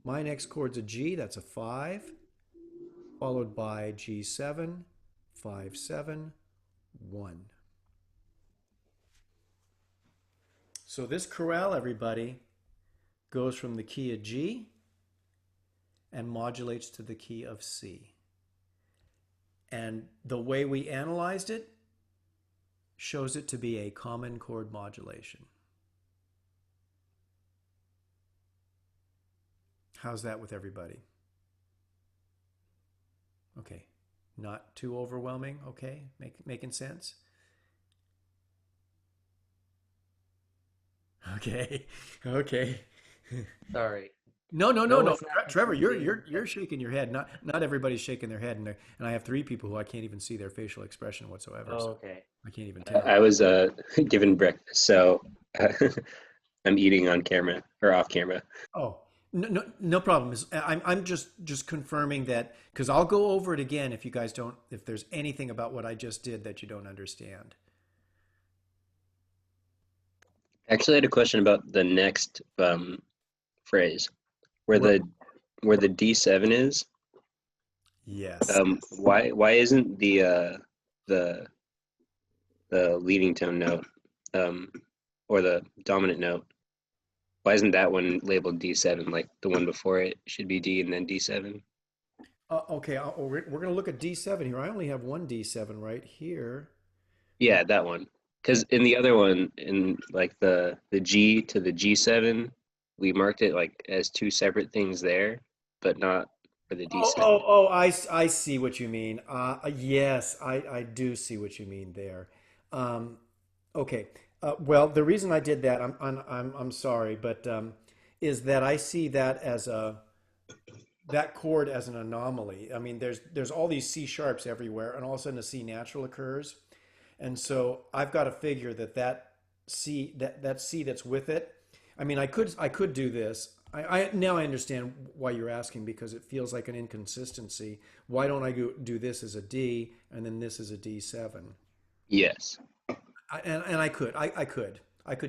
My next chord's a G, that's a 5, followed by G7, 5, 7, 1. So this chorale, everybody, goes from the key of G and modulates to the key of C. And the way we analyzed it shows it to be a common chord modulation. How's that with everybody? Okay, not too overwhelming, okay? Making sense? Okay, okay. Sorry. No, no, no, No, no. it's not Trevor, confusing. you're shaking your head. Not everybody's shaking their head, and I have 3 people who I can't even see their facial expression whatsoever. Oh, So okay. I can't even tell. I was given breakfast, so I'm eating on camera or off camera. Oh, no, no, no problem. I'm just confirming that because I'll go over it again if you guys don't, if there's anything about what I just did that you don't understand. Actually, I had a question about the next phrase, where Well, the D7 is. yes. Why isn't the the leading tone note or the dominant note? Why isn't that one labeled D7 like the one before it should be D and then D7? Okay, we're going to look at D7 here. I only have one D7 right here. Yeah, that one. Because in the other one, in like the G to the G7, we marked it like as 2 separate things there, but not for the D7. I see what you mean. Yes, I do see what you mean there. Um, okay. Well, the reason I did that, I'm sorry, but is that I see that as that chord as an anomaly. I mean, there's all these C sharps everywhere, and all of a sudden a C natural occurs, and so I've got to figure that C that's with it. I mean, I could do this. I now I understand why you're asking because it feels like an inconsistency. Why don't I do this as a D and then this as a D7? Yes. And I could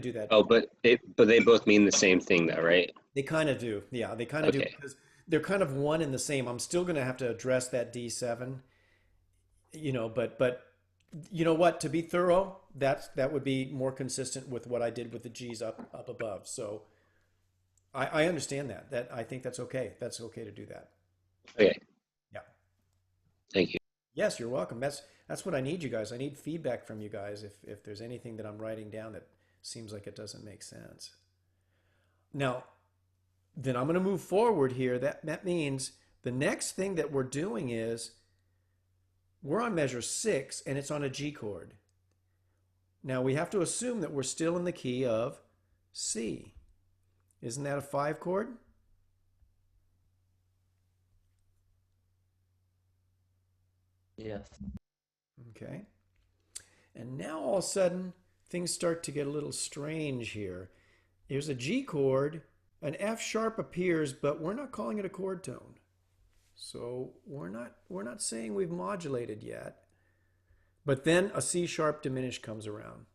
do that. Oh, but they both mean the same thing though, right? They kind of do. Yeah, they kind of do Okay. because they're kind of one and the same. I'm still going to have to address that D7, but you know what? To be thorough, that would be more consistent with what I did with the G's up above. So I understand that. That I think that's okay. That's okay to do that. Okay. Yeah. Thank you. Yes, you're welcome. That's what I need, you guys. I need feedback from you guys if there's anything that I'm writing down that seems like it doesn't make sense. Now, then I'm going to move forward here. That means the next thing that we're doing is we're on measure 6 and it's on a G chord. Now we have to assume that we're still in the key of C. Isn't that a 5 chord? Yes. Okay. And now all of a sudden things start to get a little strange here. There's a G chord, an F sharp appears, but we're not calling it a chord tone. So we're not saying we've modulated yet. But then a C sharp diminished comes around.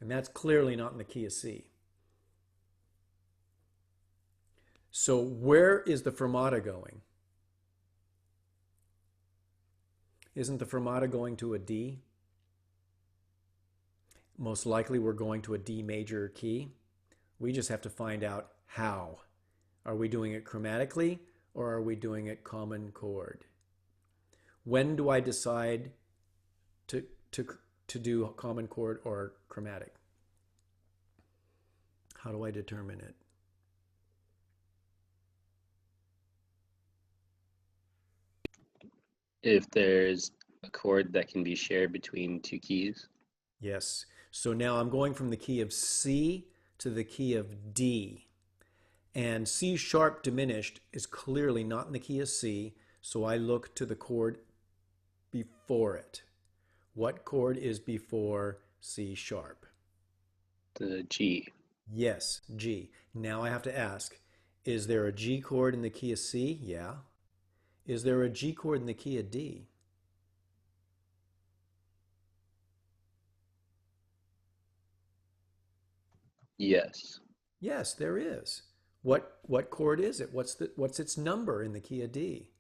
And that's clearly not in the key of C. So where is the fermata going? Isn't the fermata going to a D? Most likely we're going to a D major key. We just have to find out how. Are we doing it chromatically or are we doing it common chord? When do I decide to do common chord or chromatic? How do I determine it? If there's a chord that can be shared between 2 keys. Yes. So now I'm going from the key of C to the key of D. And C sharp diminished is clearly not in the key of C, so I look to the chord before it. What chord is before C sharp? The G. Yes, G. Now I have to ask, is there a G chord in the key of C? Yeah. Is there a G chord in the key of D? Yes. Yes, there is. What chord is it? What's its number in the key of D?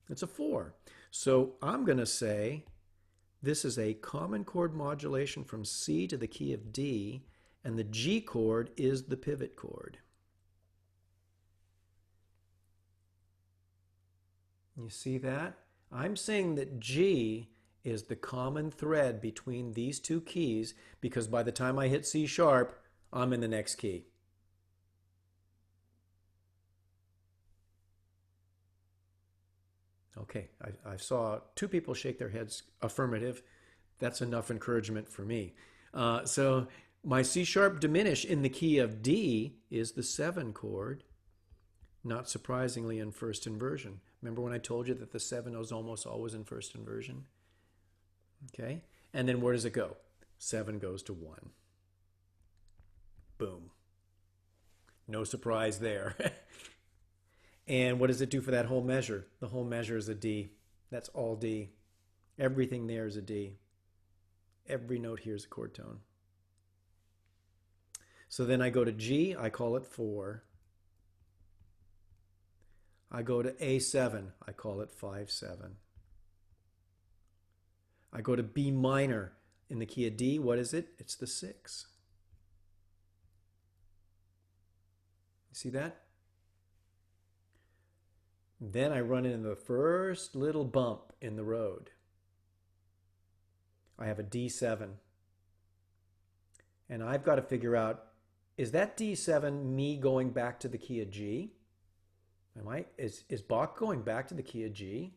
It's a 4. So I'm going to say this is a common chord modulation from C to the key of D, and the G chord is the pivot chord. You see that? I'm saying that G is the common thread between these two keys because by the time I hit C sharp, I'm in the next key. Okay, I saw 2 people shake their heads affirmative. That's enough encouragement for me. So my C sharp diminish in the key of D is the 7 chord, not surprisingly in first inversion. Remember when I told you that the 7 is almost always in first inversion? Okay, and then where does it go? 7 goes to 1. Boom. No surprise there. And what does it do for that whole measure? The whole measure is a D. That's all D. Everything there is a D. Every note here is a chord tone. So then I go to G, I call it 4. I go to A7, I call it 5/7. I go to B minor in the key of D, what is it? It's the 6. You see that? Then I run into the first little bump in the road. I have a D7. And I've got to figure out, is that D7 me going back to the key of G? Is Bach going back to the key of G?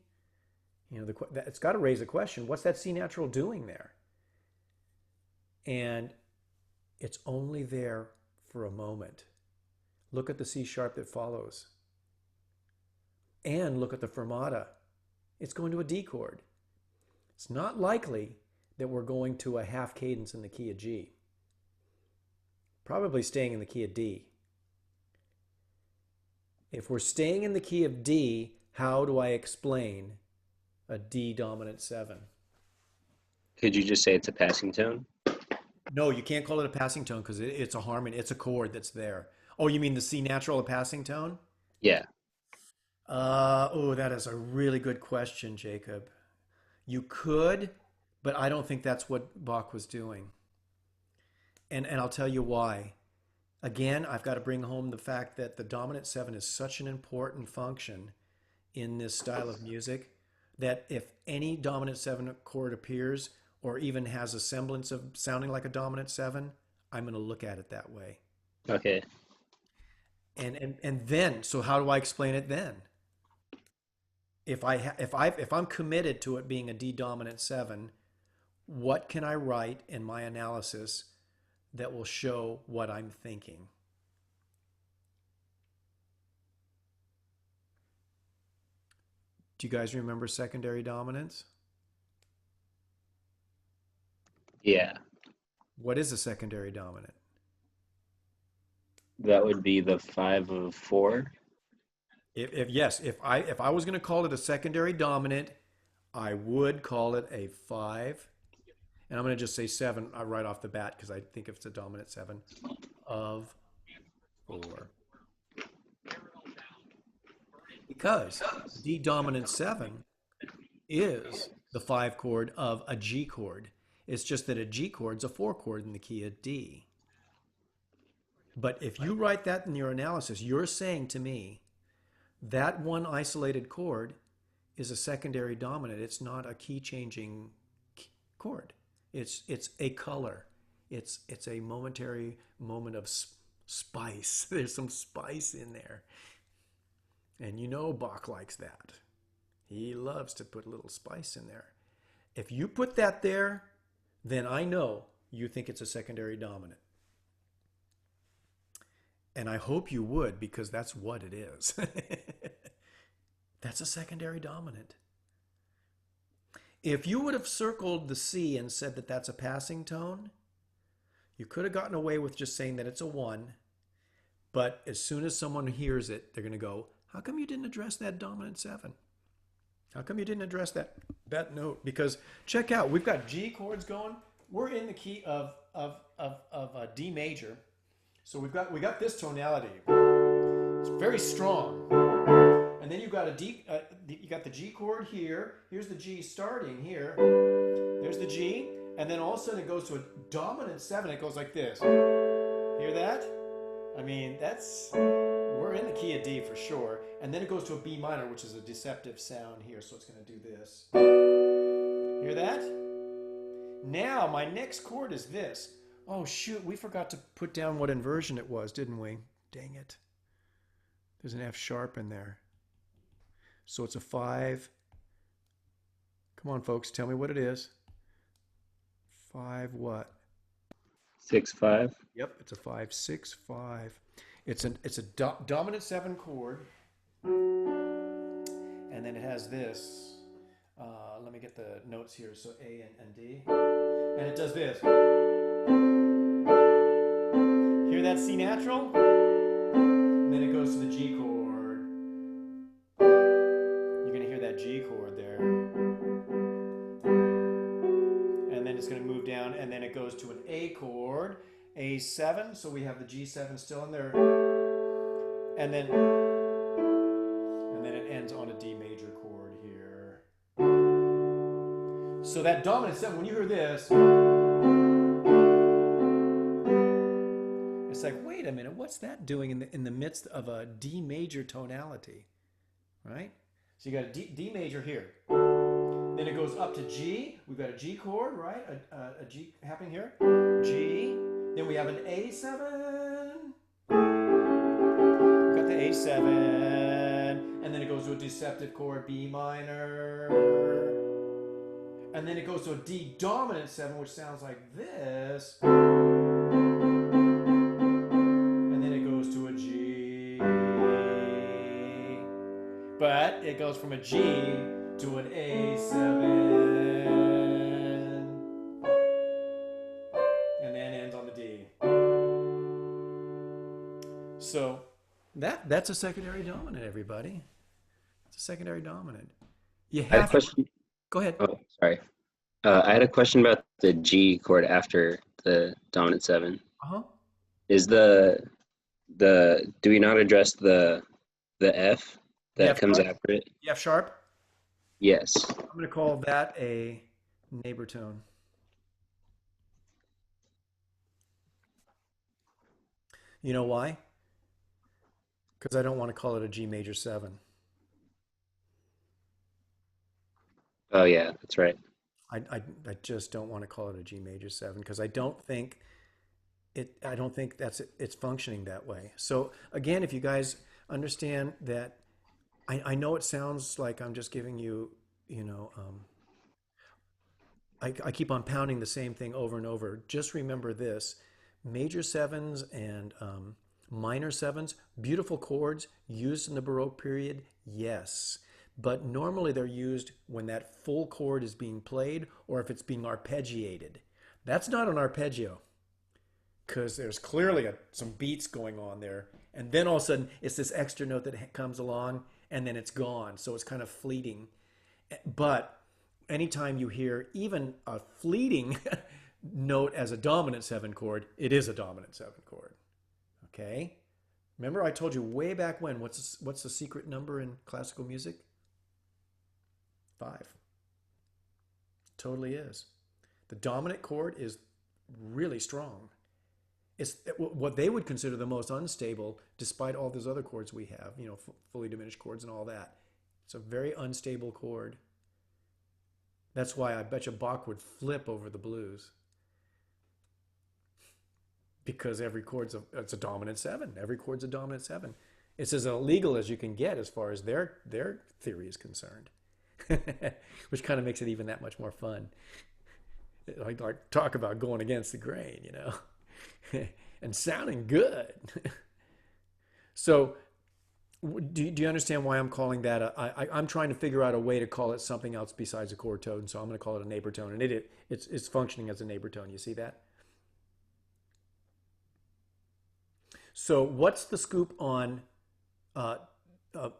You know, it's got to raise a question. What's that C natural doing there? And it's only there for a moment. Look at the C sharp that follows. And look at the fermata. It's going to a D chord. It's not likely that we're going to a half cadence in the key of G. Probably staying in the key of D. If we're staying in the key of D, how do I explain a D dominant 7? Could you just say it's a passing tone? No, you can't call it a passing tone because it's a harmony. It's a chord that's there. Oh, you mean the C natural a passing tone? Yeah. Oh, that is a really good question, Jacob. You could, but I don't think that's what Bach was doing. And I'll tell you why. Again, I've got to bring home the fact that the dominant 7 is such an important function in this style of music that if any dominant 7 chord appears or even has a semblance of sounding like a dominant 7, I'm going to look at it that way. Okay. And then, so how do I explain it then? If I'm committed to it being a D dominant 7, what can I write in my analysis that will show what I'm thinking? Do you guys remember secondary dominance? Yeah. What is a secondary dominant? That would be the 5 of 4. If I was going to call it a secondary dominant, I would call it a 5. And I'm going to just say 7 right off the bat because I think it's a dominant 7 of 4. Because D dominant 7 is the 5 chord of a G chord. It's just that a G chord's a 4 chord in the key of D. But if you write that in your analysis, you're saying to me that one isolated chord is a secondary dominant. It's not a key changing chord. It's a color. It's a momentary moment of spice. There's some spice in there. And you know Bach likes that. He loves to put a little spice in there. If you put that there, then I know you think it's a secondary dominant. And I hope you would, because that's what it is. That's a secondary dominant. If you would have circled the C and said that that's a passing tone, you could have gotten away with just saying that it's a 1. But as soon as someone hears it, they're going to go, how come you didn't address that dominant 7? How come you didn't address that note? Because check out, we've got G chords going. We're in the key of D major. So we got this tonality. It's very strong. And then you got you got the G chord here. Here's the G starting here. There's the G, and then all of a sudden it goes to a dominant 7. It goes like this. Hear that? I mean, we're in the key of D for sure. And then it goes to a B minor, which is a deceptive sound here. So it's going to do this. Hear that? Now my next chord is this. Oh shoot, we forgot to put down what inversion it was, didn't we? Dang it. There's an F sharp in there. So it's a 5. Come on, folks, tell me what it is. 5 what? 6/5. Yep, it's a 5/6/5. It's a dominant 7 chord, and then it has this. Let me get the notes here. So A and D, and it does this. Hear that C natural? And then it goes to the G chord. You're gonna hear that G chord there. And then it's going to move down, and then it goes to an A chord, A7, so we have the G7 still in there, and then it ends on a D major chord here. So that dominant 7, when you hear this, it's like, wait a minute, what's that doing in the midst of a D major tonality, right? So you got a D major here. Then it goes up to G. We've got a G chord, right? A G happening here. G. Then we have an A7. We've got the A7. And then it goes to a deceptive chord, B minor. And then it goes to a D dominant 7, which sounds like this. And then it goes to a G. But it goes from a G to an A7, and then ends on the D. So that's a secondary dominant, everybody. It's a secondary dominant. You I had a have question. go ahead. Oh, sorry. I had a question about the G chord after the dominant 7. Uh-huh. Is do we not address the F that F comes sharp? after it? F sharp. Yes. I'm going to call that a neighbor tone. You know why? Because I don't want to call it a G major 7. Oh yeah, that's right. I just don't want to call it a G major 7 because I don't think it's functioning that way. So again, if you guys understand that, I know it sounds like I'm just giving you, I keep on pounding the same thing over and over. Just remember this: major 7s and minor 7s, beautiful chords used in the Baroque period, yes. But normally they're used when that full chord is being played or if it's being arpeggiated. That's not an arpeggio because there's clearly some beats going on there. And then all of a sudden it's this extra note that comes along and then it's gone. So it's kind of fleeting. But anytime you hear even a fleeting note as a dominant 7 chord, it is a dominant 7 chord. Okay? Remember I told you way back when, what's the secret number in classical music? 5. Totally is. The dominant chord is really strong. It's what they would consider the most unstable, despite all those other chords we have, fully diminished chords and all that. It's a very unstable chord. That's why I bet you Bach would flip over the blues. Because every chord's it's a dominant 7. Every chord's a dominant 7. It's as illegal as you can get as far as their theory is concerned. Which kind of makes it even that much more fun. Like talk about going against the grain, and sounding good. So do you understand why I'm calling that I'm trying to figure out a way to call it something else besides a chord tone, so I'm going to call it a neighbor tone, and it's functioning as a neighbor tone. You see that? So what's the scoop on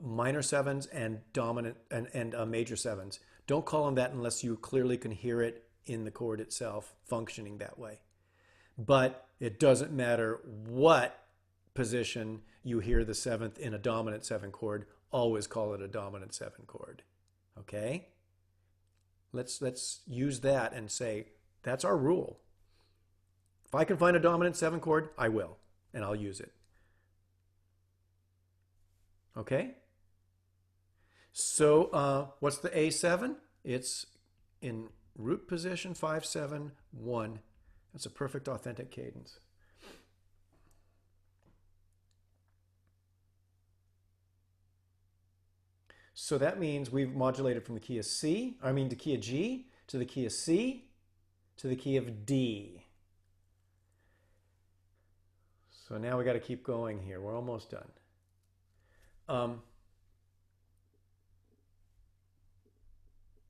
minor 7s and dominant and major 7s? Don't call them that unless you clearly can hear it in the chord itself functioning that way. But it doesn't matter what position you hear the seventh in a dominant seven chord, always call it a dominant seven chord. Okay? Let's use that and say that's our rule. If I can find a dominant seven chord, I will, and I'll use it. Okay? So what's the A7? It's in root position 5-7-1. That's a perfect authentic cadence. So that means we've modulated from the key of C, the key of G, to the key of C, to the key of D. So now we got to keep going here. We're almost done.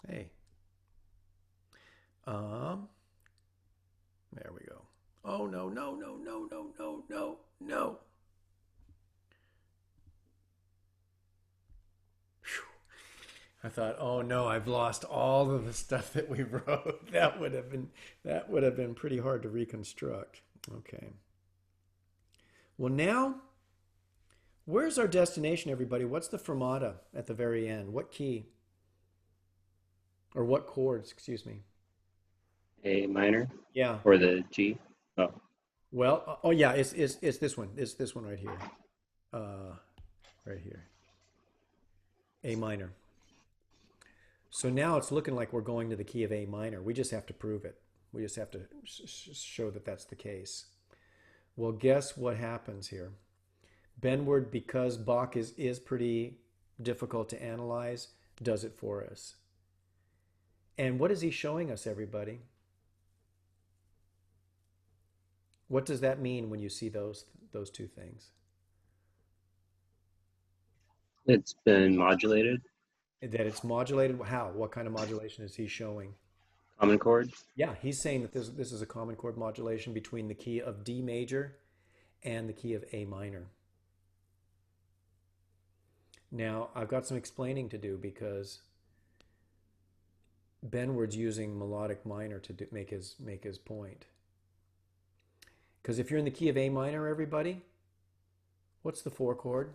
Hey. There we go. Oh, no, no, no, no, no, no, no, no. Whew. I thought, oh no, I've lost all of the stuff that we wrote. That would have been pretty hard to reconstruct. Okay. Well, now, where's our destination, everybody? What's the fermata at the very end? What key? Or what chords, excuse me? A minor? Yeah. Or the G? Oh. Well, oh yeah, it's this one. It's this one right here. Right here. A minor. So now it's looking like we're going to the key of A minor. We just have to prove it. We just have to show that that's the case. Well, guess what happens here? Benward, because Bach is pretty difficult to analyze, does it for us. And what is he showing us, everybody? What does that mean when you see those two things? It's been modulated. That it's modulated? How? What kind of modulation is he showing? Common chord. Yeah, he's saying that this is a common chord modulation between the key of D major and the key of A minor. Now, I've got some explaining to do because Benward's using melodic minor to make his point. Because if you're in the key of A minor, everybody, what's the 4 chord?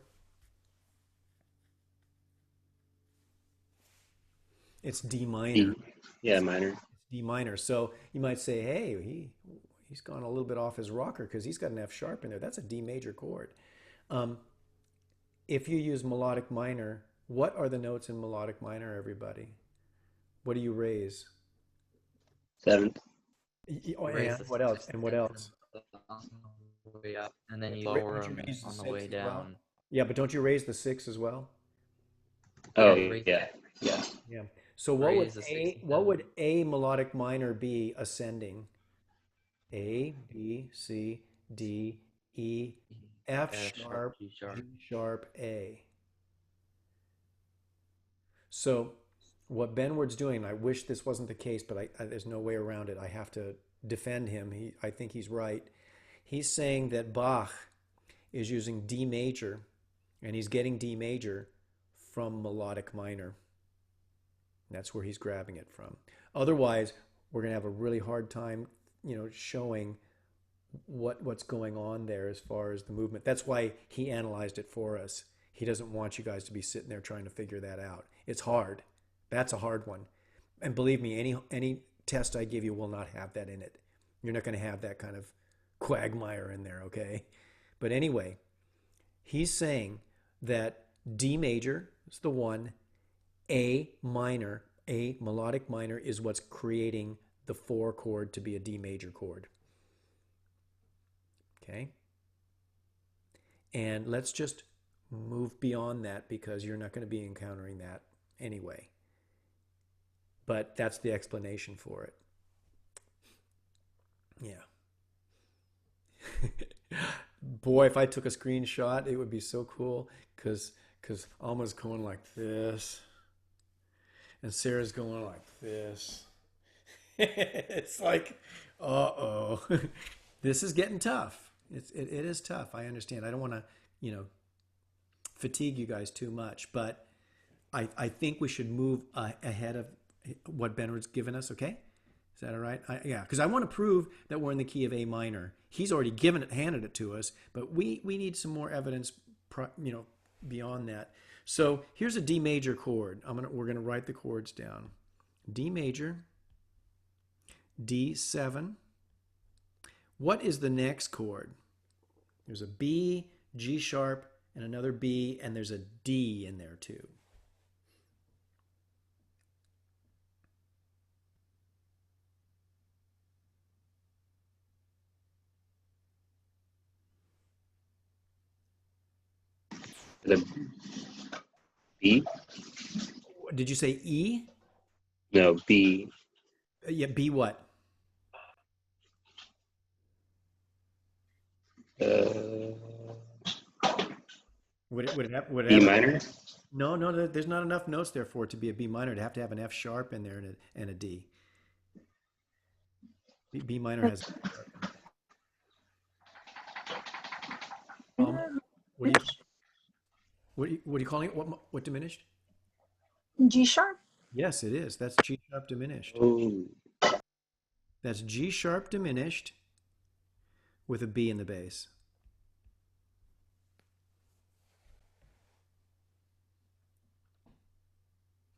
It's D minor. D. Yeah, minor. It's D minor. So you might say, hey, he's gone a little bit off his rocker because he's got an F sharp in there. That's a D major chord. If you use melodic minor, what are the notes in melodic minor, everybody? What do you raise? 7th. And what else? And what else? On the way up, and then you lower Don't you them raise the on the 6 way as well? down. Yeah, but don't you raise the 6 as well? Oh, raise yeah. Yeah. Yeah. So what would Raise the 6 and what would A melodic minor be ascending? A, B, C, D, E, F sharp, G sharp. G sharp, A. So what Benward's doing, I wish this wasn't the case, but there's no way around it. I have to defend him. I think he's right. He's saying that Bach is using D major, and he's getting D major from melodic minor. That's where he's grabbing it from. Otherwise, we're going to have a really hard time, showing what's going on there as far as the movement. That's why he analyzed it for us. He doesn't want you guys to be sitting there trying to figure that out. It's hard. That's a hard one. And believe me, any test I give you will not have that in it. You're not going to have that kind of quagmire in there, okay? But anyway, he's saying that D major is the one, A minor, A melodic minor is what's creating the 4 chord to be a D major chord. Okay? And let's just move beyond that because you're not going to be encountering that anyway. But that's the explanation for it. Yeah. Boy, if I took a screenshot, it would be so cool because Alma's going like this and Sarah's going like this. It's like, uh-oh. This is getting tough. It is tough. I understand. I don't want to, fatigue you guys too much, but I think we should move ahead of what Benward's given us, okay? Is that all right? Yeah, because I want to prove that we're in the key of A minor. He's already handed it to us, but we need some more evidence, beyond that. So here's a D major chord. We're gonna write the chords down. D major, D7. What is the next chord? There's a B, G sharp, and another B, and there's a D in there too. The B? Did you say E? No, B. Yeah, B what? Uh, Would it B have minor? No, there's not enough notes there for it to be a B minor. It'd have to have an F sharp in there and a D. B minor has. What do you calling it? What diminished? G sharp. Yes, it is. That's G sharp diminished. Oh, That's G sharp diminished with a B in the bass.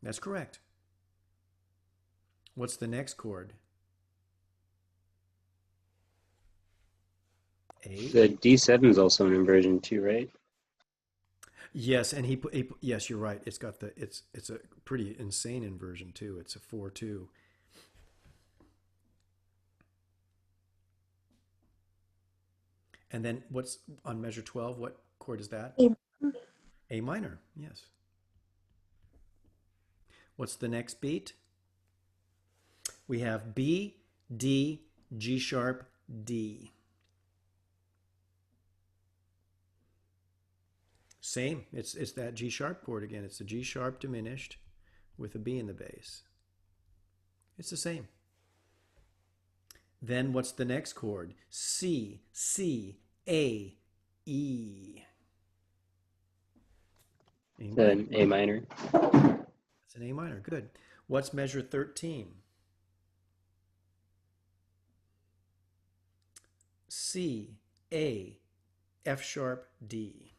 That's correct. What's the next chord? A. the D7 is also an inversion too, right? Yes, and yes, you're right. It's got it's a pretty insane inversion too. It's a 4/2. And then what's on measure 12? What chord is that? A. A minor. Yes. What's the next beat? We have B, D, G sharp, D. Same. It's that G sharp chord again. It's the G sharp diminished with a B in the bass. It's the same. Then what's the next chord? C, C, A, E. Then A minor. That's an A minor. Good. What's measure 13? C, A, F sharp, D.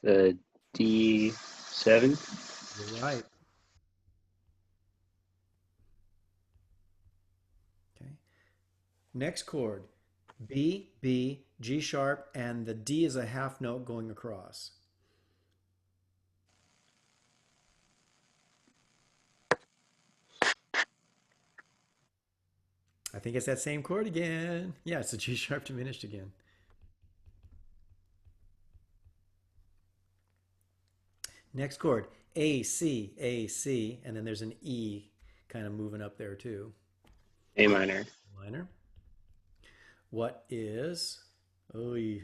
The D7. You're right. Okay. Next chord, B, B, G sharp, and the D is a half note going across. I think it's that same chord again. Yeah, it's the G sharp diminished again. Next chord, A, C, and then there's an E kind of moving up there too. A minor. Minor. What is, okay.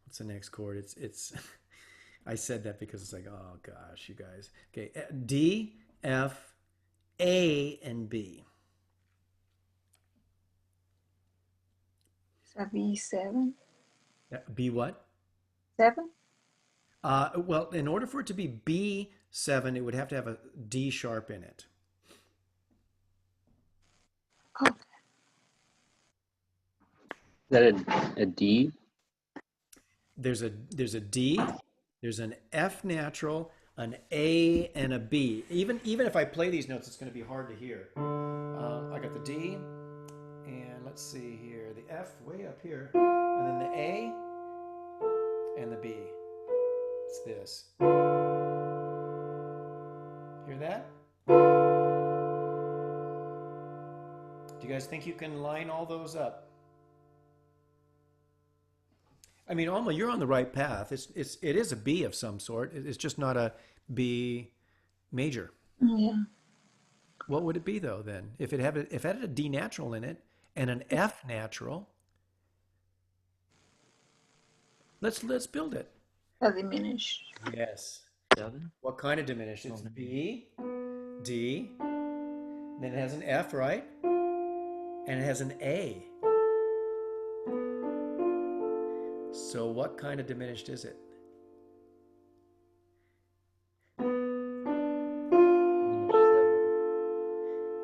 What's the next chord? It's I said that because it's like, oh gosh, you guys. Okay, D, F, A, and B. Is that B7? B what? 7? Well, in order for it to be B7, it would have to have a D sharp in it. Oh, Is that a D? There's a D, there's an F natural, an A, and a B. Even if I play these notes, it's going to be hard to hear. I got the D, and let's see here, the F way up here, and then the A, and the B. It's this. Hear that? Do you guys think you can line all those up? I mean, Alma, you're on the right path. It is a B of some sort. It's just not a B major. yeah. What would it be though then? If it had a D natural in it and an F natural, let's build it. A diminished. Yes. 7. What kind of diminished? It's B, D, then it has an F, right? And it has an A. So what kind of diminished is it?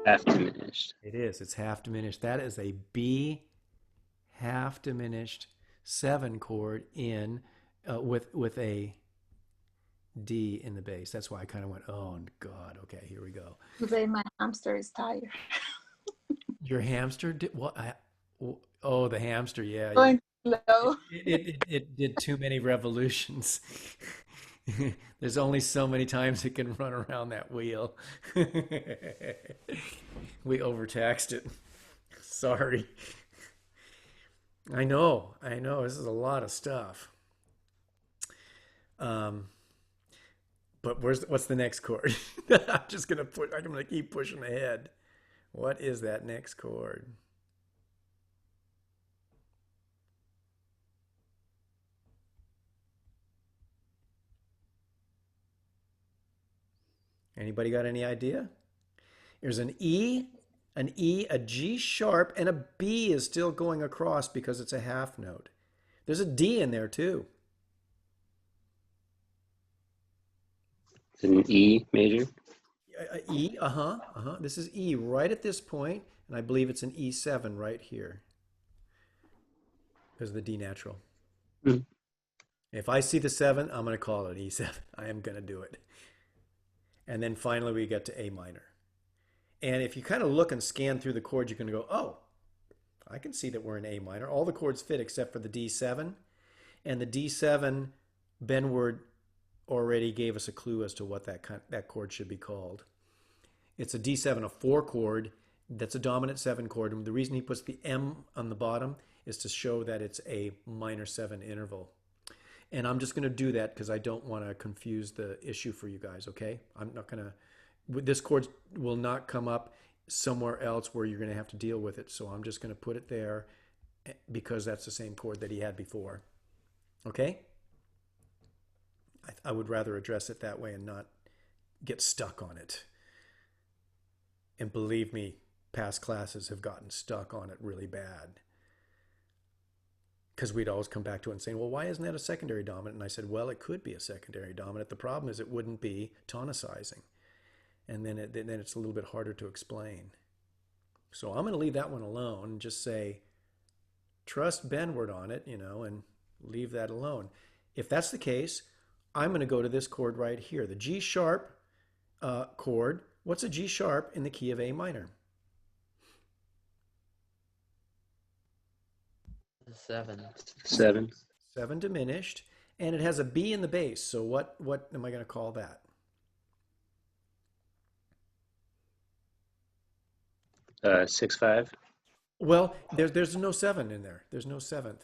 Half diminished. It is. It's half diminished. That is a B half diminished 7 chord in with a D in the bass. That's why I kind of went, oh God, okay, here we go. Today my hamster is tired. Your hamster did what? Oh, the hamster, yeah. Going low. It did too many revolutions. There's only so many times it can run around that wheel. We overtaxed it. Sorry. I know. This is a lot of stuff. But what's the next chord? I'm gonna keep pushing ahead. What is that next chord? Anybody got any idea? There's an E, a G sharp, and a B is still going across because it's a half note. There's a D in there too. An E major. E, This is E right at this point, and I believe it's an E7 right here because of the D natural. Mm. If I see the 7, I'm going to call it E7. I am going to do it. And then finally we get to A minor. And if you kind of look and scan through the chords, you're going to go, oh, I can see that we're in A minor. All the chords fit except for the D7. And the D7, Benward already gave us a clue as to what that chord should be called. It's a D7, a 4 chord. That's a dominant 7 chord. And the reason he puts the M on the bottom is to show that it's a minor 7 interval. And I'm just going to do that because I don't want to confuse the issue for you guys, okay? I'm not going to, this chord will not come up somewhere else where you're going to have to deal with it. So I'm just going to put it there because that's the same chord that he had before, okay? I would rather address it that way and not get stuck on it. And believe me, past classes have gotten stuck on it really bad. Because we'd always come back to it and say, well, why isn't that a secondary dominant? And I said, well, it could be a secondary dominant. The problem is it wouldn't be tonicizing. And then it's a little bit harder to explain. So I'm going to leave that one alone and just say, trust Benward on it, and leave that alone. If that's the case, I'm going to go to this chord right here, the G sharp chord. What's a G sharp in the key of A minor? 7. 7. 7 diminished, and it has a B in the bass. So what am I going to call that? 6/5. Well, there's no 7 in there. There's no 7th.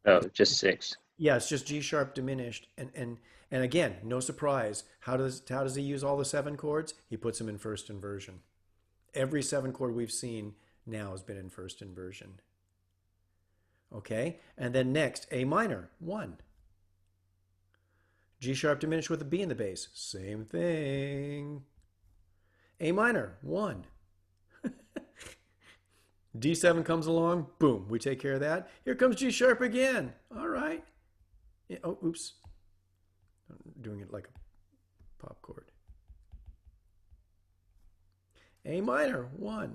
Oh, just 6. Yeah, it's just G sharp diminished, and again, no surprise. How does he use all the 7 chords? He puts them in first inversion. Every 7 chord we've seen now has been in first inversion. Okay, and then next, A minor, 1. G sharp diminished with a B in the bass, same thing. A minor, 1. D7 comes along, boom, we take care of that. Here comes G sharp again. All right. Yeah, oh, oops. I'm doing it like a pop chord. A minor, 1.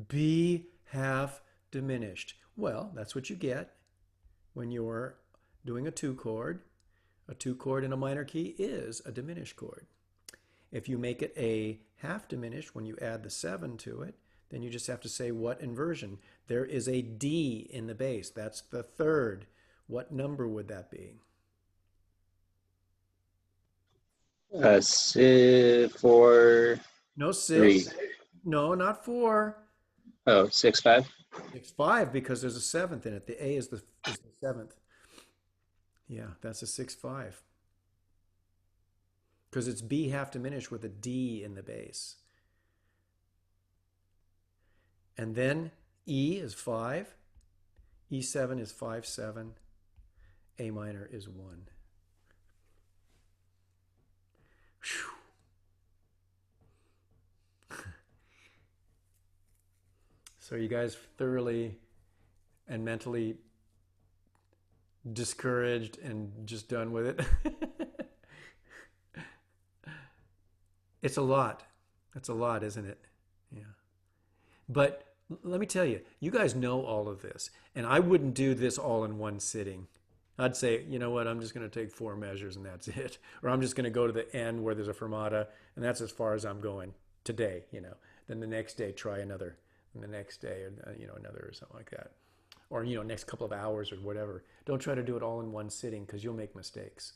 B half diminished. Well, that's what you get when you're doing a 2 chord. A 2 chord in a minor key is a diminished chord. If you make it a half diminished when you add the 7 to it, then you just have to say what inversion. There is a D in the bass. That's the 3rd. What number would that be? 4. No 6. 3. No, not 4. Oh, 6/5. 6/5 because there's a 7th in it. The A is the 7th. Yeah, that's a 6/5. Because it's B half diminished with a D in the bass. And then E is 5. E7 is 5/7. A minor is 1. Whew. So you guys thoroughly and mentally discouraged and just done with it? It's a lot. That's a lot, isn't it? Yeah. But let me tell you, you guys know all of this, and I wouldn't do this all in one sitting. I'd say, you know what, I'm just going to take four measures and that's it. Or I'm just going to go to the end where there's a fermata, and that's as far as I'm going today, you know. Then the next day, try another, and the next day, another or something like that. Or, next couple of hours or whatever. Don't try to do it all in one sitting because you'll make mistakes.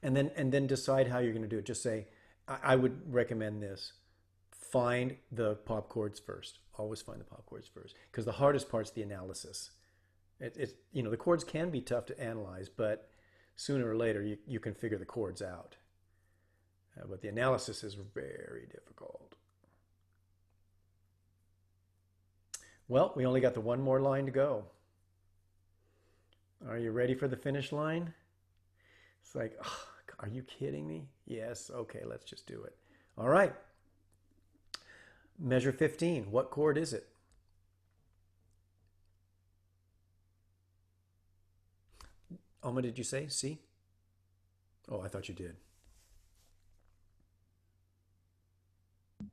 And then decide how you're going to do it. Just say, I would recommend this. Find the pop chords first. Always find the pop chords first, because the hardest part's the analysis. The chords can be tough to analyze, but sooner or later you can figure the chords out. But the analysis is very difficult. Well, we only got the one more line to go. Are you ready for the finish line? It's like, oh, are you kidding me? Yes, okay, let's just do it. All right. Measure 15. What chord is it? Alma, did you say C? Oh, I thought you did.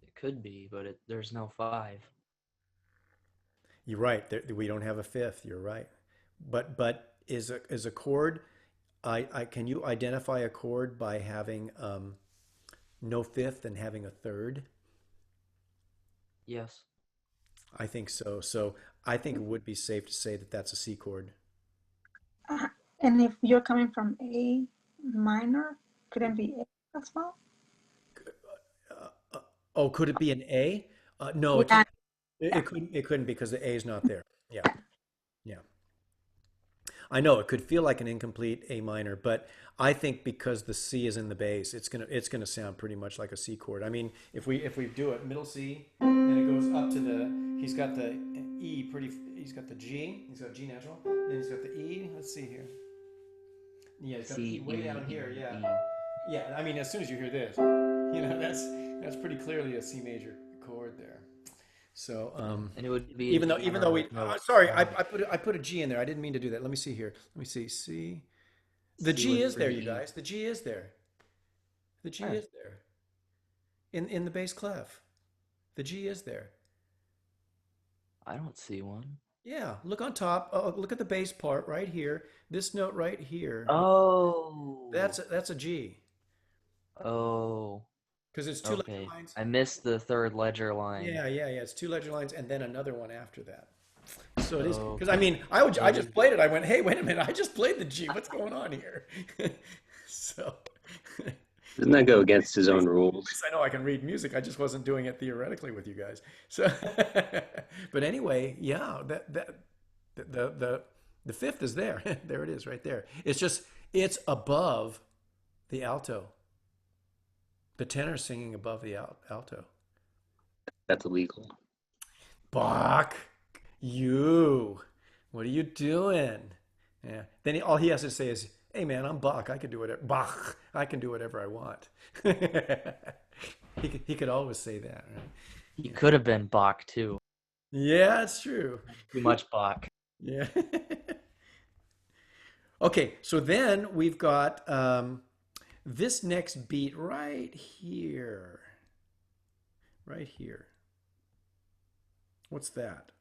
It could be, but there's no 5. You're right. We don't have a fifth. You're right. But is a chord? I can you identify a chord by having no fifth and having a third? Yes. I think so. So I think it would be safe to say that that's a C chord. And if you're coming from A minor, couldn't be A as well? Oh, could it be an A? No, Yeah, it couldn't. It couldn't because the A is not there. Yeah, yeah. I know it could feel like an incomplete A minor, but I think because the C is in the bass, it's gonna sound pretty much like a C chord. I mean, if we do it middle C and it goes up to he's got the E he's got the G, he's got G natural, and he's got the E. Let's see here. Yeah, he's got the E C, way E, down here. E, Yeah, E. yeah. I mean, as soon as you hear this, that's pretty clearly a C major chord there. So, And it would be even though we, no sorry, I 5. put a G in there. I didn't mean to do that. Let me see here. Let me see. C. The C G would is there, be you E. guys. The G is there. The G Where? is there. In the bass clef. The G is there. I don't see one. Yeah. Look on top. Oh, look at the bass part right here. This note right here. Oh. That's a G Oh. because it's two ledger Okay. lines. I missed the third ledger line. Yeah, yeah, yeah. It's two ledger lines and then another one after that. So it is because I Okay. mean I just played it. I went, hey, wait a minute, I just played the G. What's going on here? So Doesn't that go against his at own least rules? I know I can read music. I just wasn't doing it theoretically with you guys. So, but anyway, yeah, the fifth is there. There it is, right there. It's above the alto. The tenor singing above the alto. That's illegal. Bach, what are you doing? Yeah. Then all he has to say is, "Hey man, I'm Bach. I can do whatever. Bach. I can do whatever I want." He could always say that, right? He could have been Bach too. Yeah, it's true. Too much Bach. Yeah. Okay, so then we've got this next beat right here. Right here. What's that?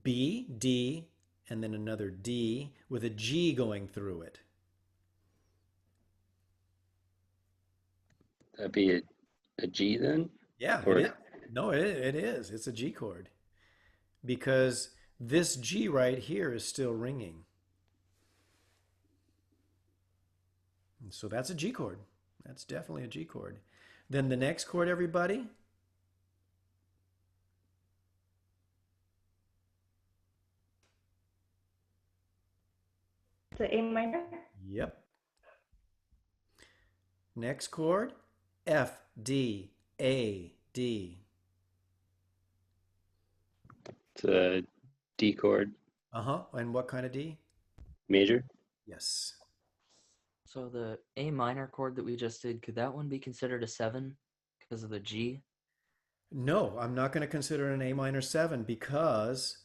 B, D, and then another D with a G going through it. That'd be a G then? Yeah, it Or is. No, it is. It's a G chord because this G right here is still ringing. And so that's a G chord. That's definitely a G chord. Then the next chord, everybody. The A minor. Yep. Next chord, F, D, A, D. it's a D chord Uh-huh. And what kind of D? major? Yes. So the A minor chord that we just did, could that one be considered a 7 because of the G? No, I'm not going to consider it an A minor 7 because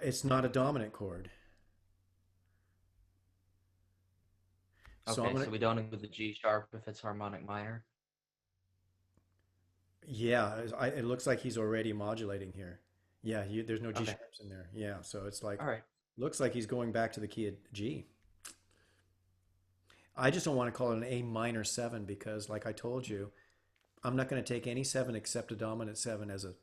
it's not a dominant chord. So Okay, I'm so gonna, we don't include the G sharp if it's harmonic minor. yeah, it looks like he's already modulating here. Yeah, there's no G Okay. sharps in there. Yeah, so it's like, All right. looks like he's going back to the key of G. I just don't want to call it an A minor 7 because, like I told you, I'm not going to take any 7 except a dominant 7 as a,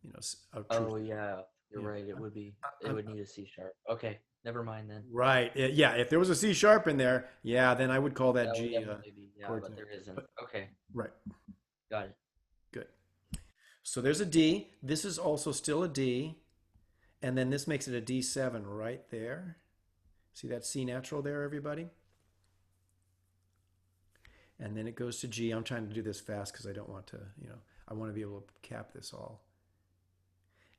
you know, a true. Oh yeah, you're Yeah. right. It would be. It I'm, would need a C sharp. Okay, never mind then. right. Yeah, if there was a C sharp in there, yeah, then I would call that That would G definitely be. Yeah, chord. but there isn't. But, Okay, right. got it. Good. So there's a D. This is also still a D. And then this makes it a D7 right there. See that C natural there, everybody? And then it goes to G. I'm trying to do this fast because I don't want to, I want to be able to cap this all.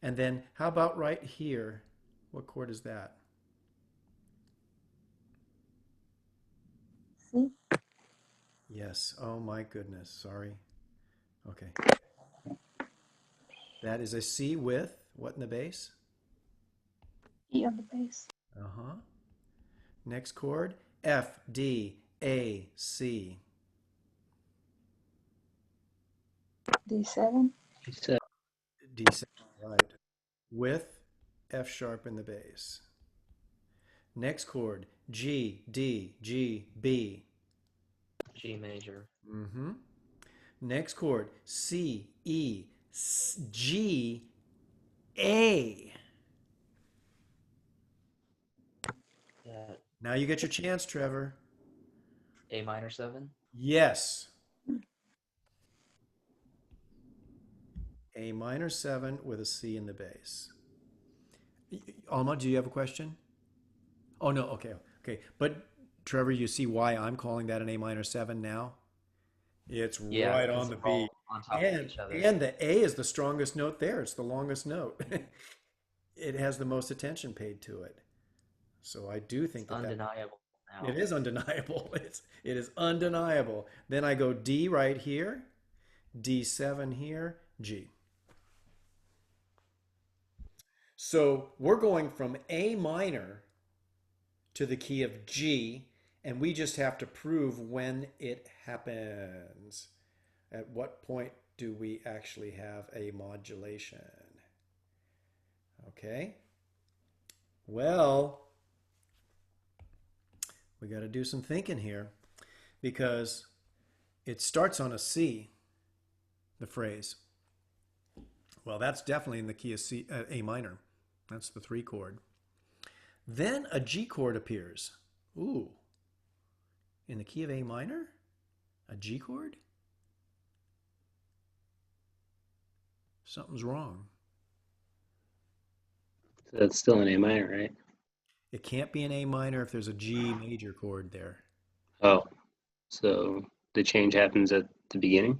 And then how about right here? What chord is that? C. Yes. Oh my goodness. Sorry. Okay. That is a C with what in the bass? E on the bass. Uh-huh. Next chord, F, D, A, C. D7. So D7, right. With F sharp in the bass. Next chord, G, D, G, B. G major. Mm-hmm. Next chord, C, E, G, A. That Now you get your chance, Trevor. A minor 7. Yes. A minor 7 with a C in the bass. Alma, do you have a question? Oh, no. Okay. Okay. But Trevor, you see why I'm calling that an A minor 7 now? It's Yeah, right because on the they're all beat. on top of And each other. and the A is the strongest note there. It's the longest note. It has the most attention paid to it. So I do think It's that undeniable now. it is undeniable. It is undeniable. Then I go D right here, D7 here, G. So we're going from A minor to the key of G, and we just have to prove when it happens. At what point do we actually have a modulation? Okay. Well, we got to do some thinking here because it starts on a C, the phrase. Well, that's definitely in the key of C, A minor. That's the 3 chord. Then a G chord appears. Ooh, in the key of A minor? A G chord? Something's wrong. that's still an A minor, right? It can't be an A minor if there's a G major chord there. Oh, so the change happens at the beginning?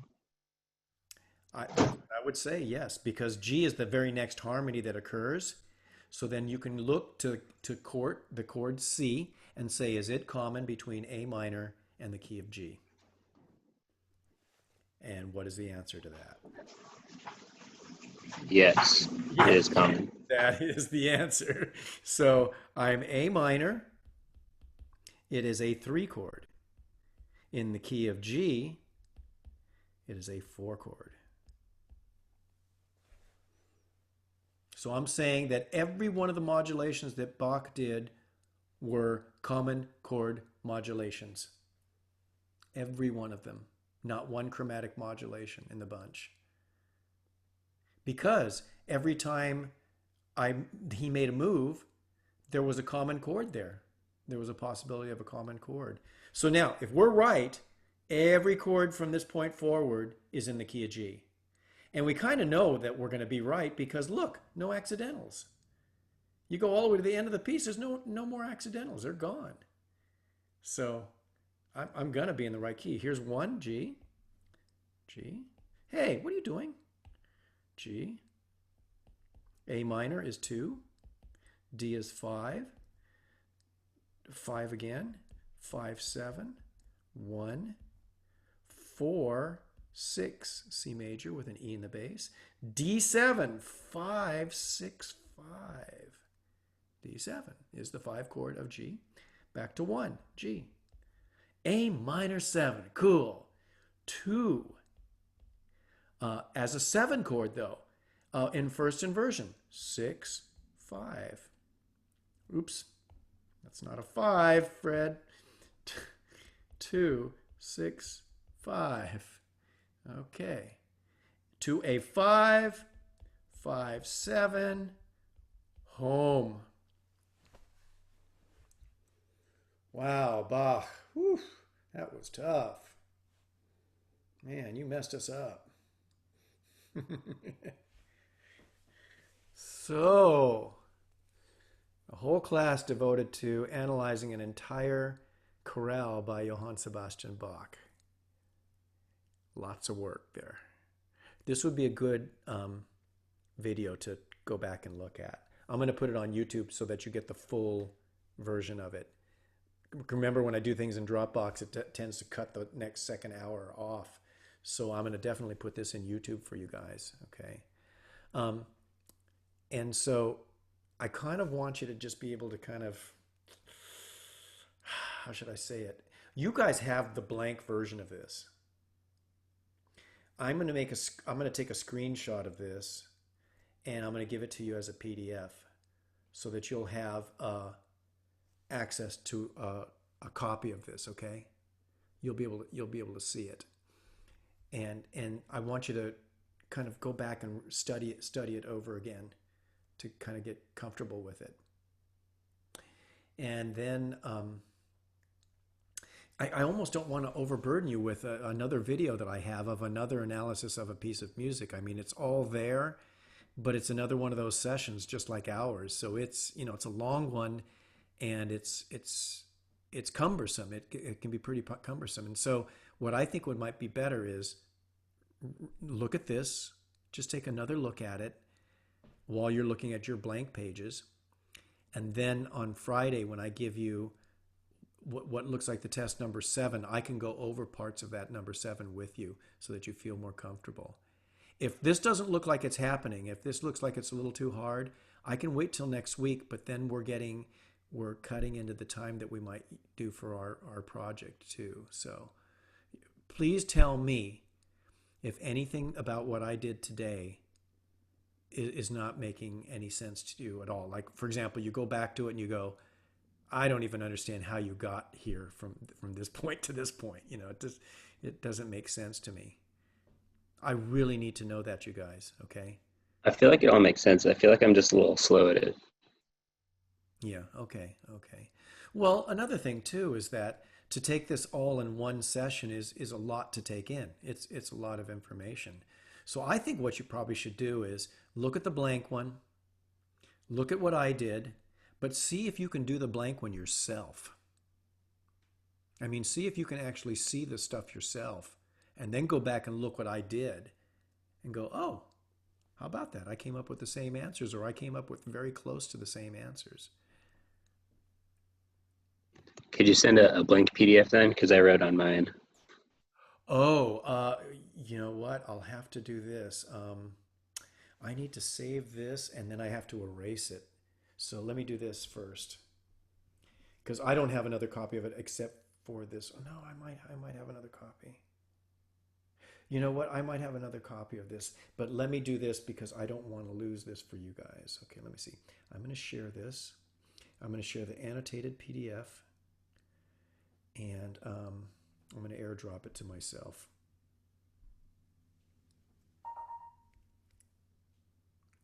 I would say yes, because G is the very next harmony that occurs. So then you can look to the chord C and say, is it common between A minor and the key of G? And what is the answer to that? Yes, it is common. That is the answer. So I'm A minor. It is a 3 chord. In the key of G, it is a 4 chord. So I'm saying that every one of the modulations that Bach did were common chord modulations. Every one of them. Not one chromatic modulation in the bunch. Because every time he made a move, there was a common chord there. There was a possibility of a common chord. So now, if we're right, every chord from this point forward is in the key of G. And we kind of know that we're going to be right because look, no accidentals. You go all the way to the end of the piece, there's no more accidentals. They're gone. So I'm going to be in the right key. Here's 1, G, G. Hey, what are you doing? G. A minor is 2. D is 5. 5 again. 5, 7. 1. 4, 6. C major with an E in the bass. D7. 5, 6, 5. D7 is the 5 chord of G. Back to 1. G. A minor 7. Cool. 2. As a 7 chord, though, in first inversion. 6, 5. Oops. That's not a 5, Fred. 2, 6, 5. Okay. To a 5, 5, 7. Home. Wow, Bach. Whew, that was tough. Man, you messed us up. So, a whole class devoted to analyzing an entire chorale by Johann Sebastian Bach. Lots of work there. This would be a good video to go back and look at. I'm going to put it on YouTube so that you get the full version of it. Remember, when I do things in Dropbox, it tends to cut the next second hour off. So I'm going to definitely put this in YouTube for you guys, okay? And so I kind of want you to just be able to kind of, how should I say it? You guys have the blank version of this. I'm going to take a screenshot of this, and I'm going to give it to you as a PDF so that you'll have access to a copy of this, okay? You'll be able to see it. And I want you to kind of go back and study it over again to kind of get comfortable with it. And then I almost don't want to overburden you with another video that I have of another analysis of a piece of music. I mean, it's all there, but it's another one of those sessions just like ours. So it's a long one, and it's cumbersome. It can be pretty cumbersome. And so what I think might be better is look at this, just take another look at it while you're looking at your blank pages. And then on Friday, when I give you what looks like the test number 7, I can go over parts of that number 7 with you so that you feel more comfortable. If this doesn't look like it's happening, if this looks like it's a little too hard, I can wait till next week, but then we're cutting into the time that we might do for our project too. So please tell me if anything about what I did today is not making any sense to you at all. Like, for example, you go back to it and you go, I don't even understand how you got here from this point to this point. It doesn't make sense to me. I really need to know that, you guys, okay? I feel like it all makes sense. I feel like I'm just a little slow at it. Yeah, okay. Well, another thing too is that to take this all in one session is a lot to take in. It's a lot of information. So I think what you probably should do is look at the blank one, look at what I did, but see if you can do the blank one yourself. I mean, see if you can actually see the stuff yourself, and then go back and look what I did and go, oh, how about that? I came up with the same answers, or I came up with very close to the same answers. Could you send a blank PDF then? Because I wrote on mine. Oh, you know what? I'll have to do this. I need to save this, and then I have to erase it. So let me do this first, because I don't have another copy of it except for this. Oh, no, I might have another copy. You know what? I might have another copy of this, but let me do this because I don't want to lose this for you guys. Okay, let me see. I'm going to share this. I'm going to share the annotated PDF, and I'm going to airdrop it to myself.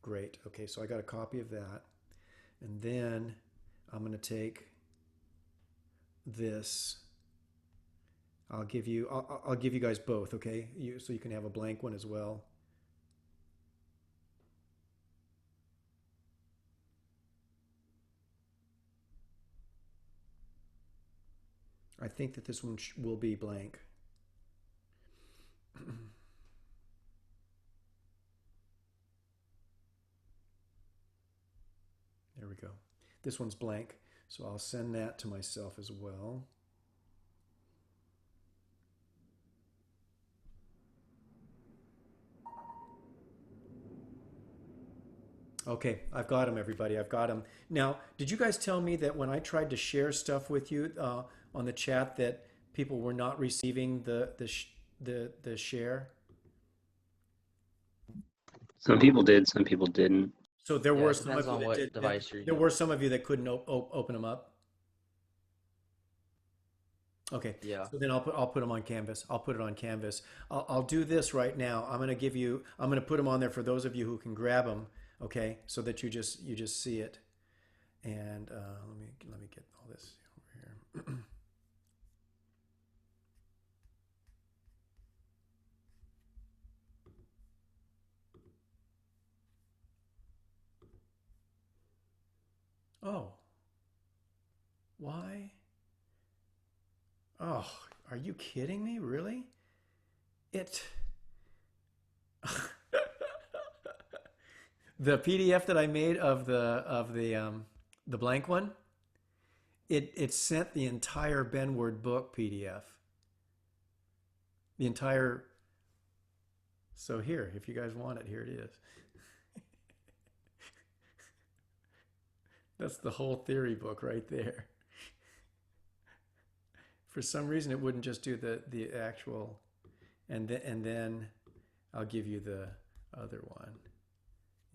Great. Okay, so I got a copy of that. And then I'm going to take this. I'll give you guys both, okay? So you can have a blank one as well. I think that this one will be blank. There we go. This one's blank, so I'll send that to myself as well. Okay, I've got them, everybody. I've got them. Now, did you guys tell me that when I tried to share stuff with you on the chat that people were not receiving the share? Some people did, some people didn't. So there Yeah, were it some of depends you on that what did. device you're There using. were some of you that couldn't open them up. Okay, Yeah. so then I'll put them on Canvas. I'll put it on Canvas. I'll do this right now. I'm gonna put them on there for those of you who can grab them. Okay, so that you just see it. And let me get all this over here. Oh, why? Oh, are you kidding me? Really? It the PDF that I made of the blank one, it sent the entire Benward book PDF. The entire. So here, if you guys want it, here it is. That's the whole theory book right there. For some reason, it wouldn't just do the actual, and then I'll give you the other one.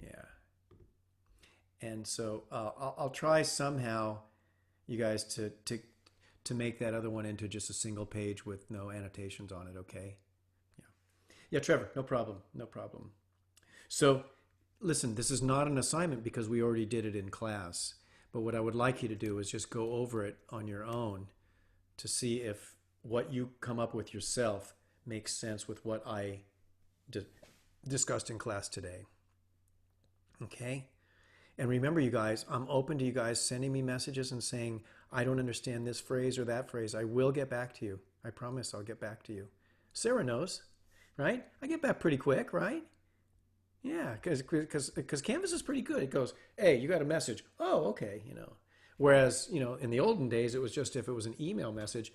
Yeah. And so I'll try somehow, you guys, to make that other one into just a single page with no annotations on it. Okay. Yeah. Yeah, Trevor. No problem. No problem. So, listen, this is not an assignment because we already did it in class. But what I would like you to do is just go over it on your own to see if what you come up with yourself makes sense with what I discussed in class today. Okay? And remember, you guys, I'm open to you guys sending me messages and saying, I don't understand this phrase or that phrase. I will get back to you. I promise I'll get back to you. Sarah knows, right? I get back pretty quick, right? Yeah, because Canvas is pretty good. It goes, hey, you got a message. Oh, okay, Whereas, in the olden days, it was just if it was an email message,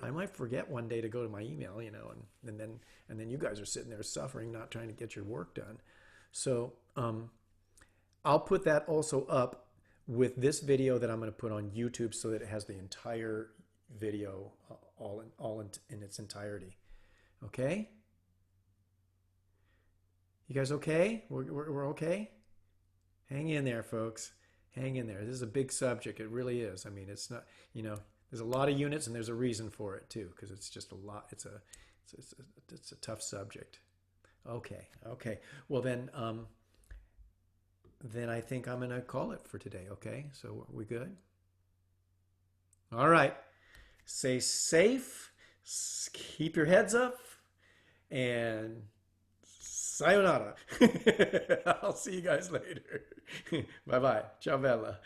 I might forget one day to go to my email, and then you guys are sitting there suffering, not trying to get your work done. So I'll put that also up with this video that I'm going to put on YouTube so that it has the entire video all in its entirety. Okay? You guys okay? We're okay? Hang in there, folks. Hang in there. This is a big subject. It really is. I mean, it's not, there's a lot of units and there's a reason for it too, because it's just a lot. It's a tough subject. Okay. Well, then I think I'm going to call it for today. Okay. So we good? All right. Stay safe. Keep your heads up and sayonara. I'll see you guys later. Bye bye. Ciao bella.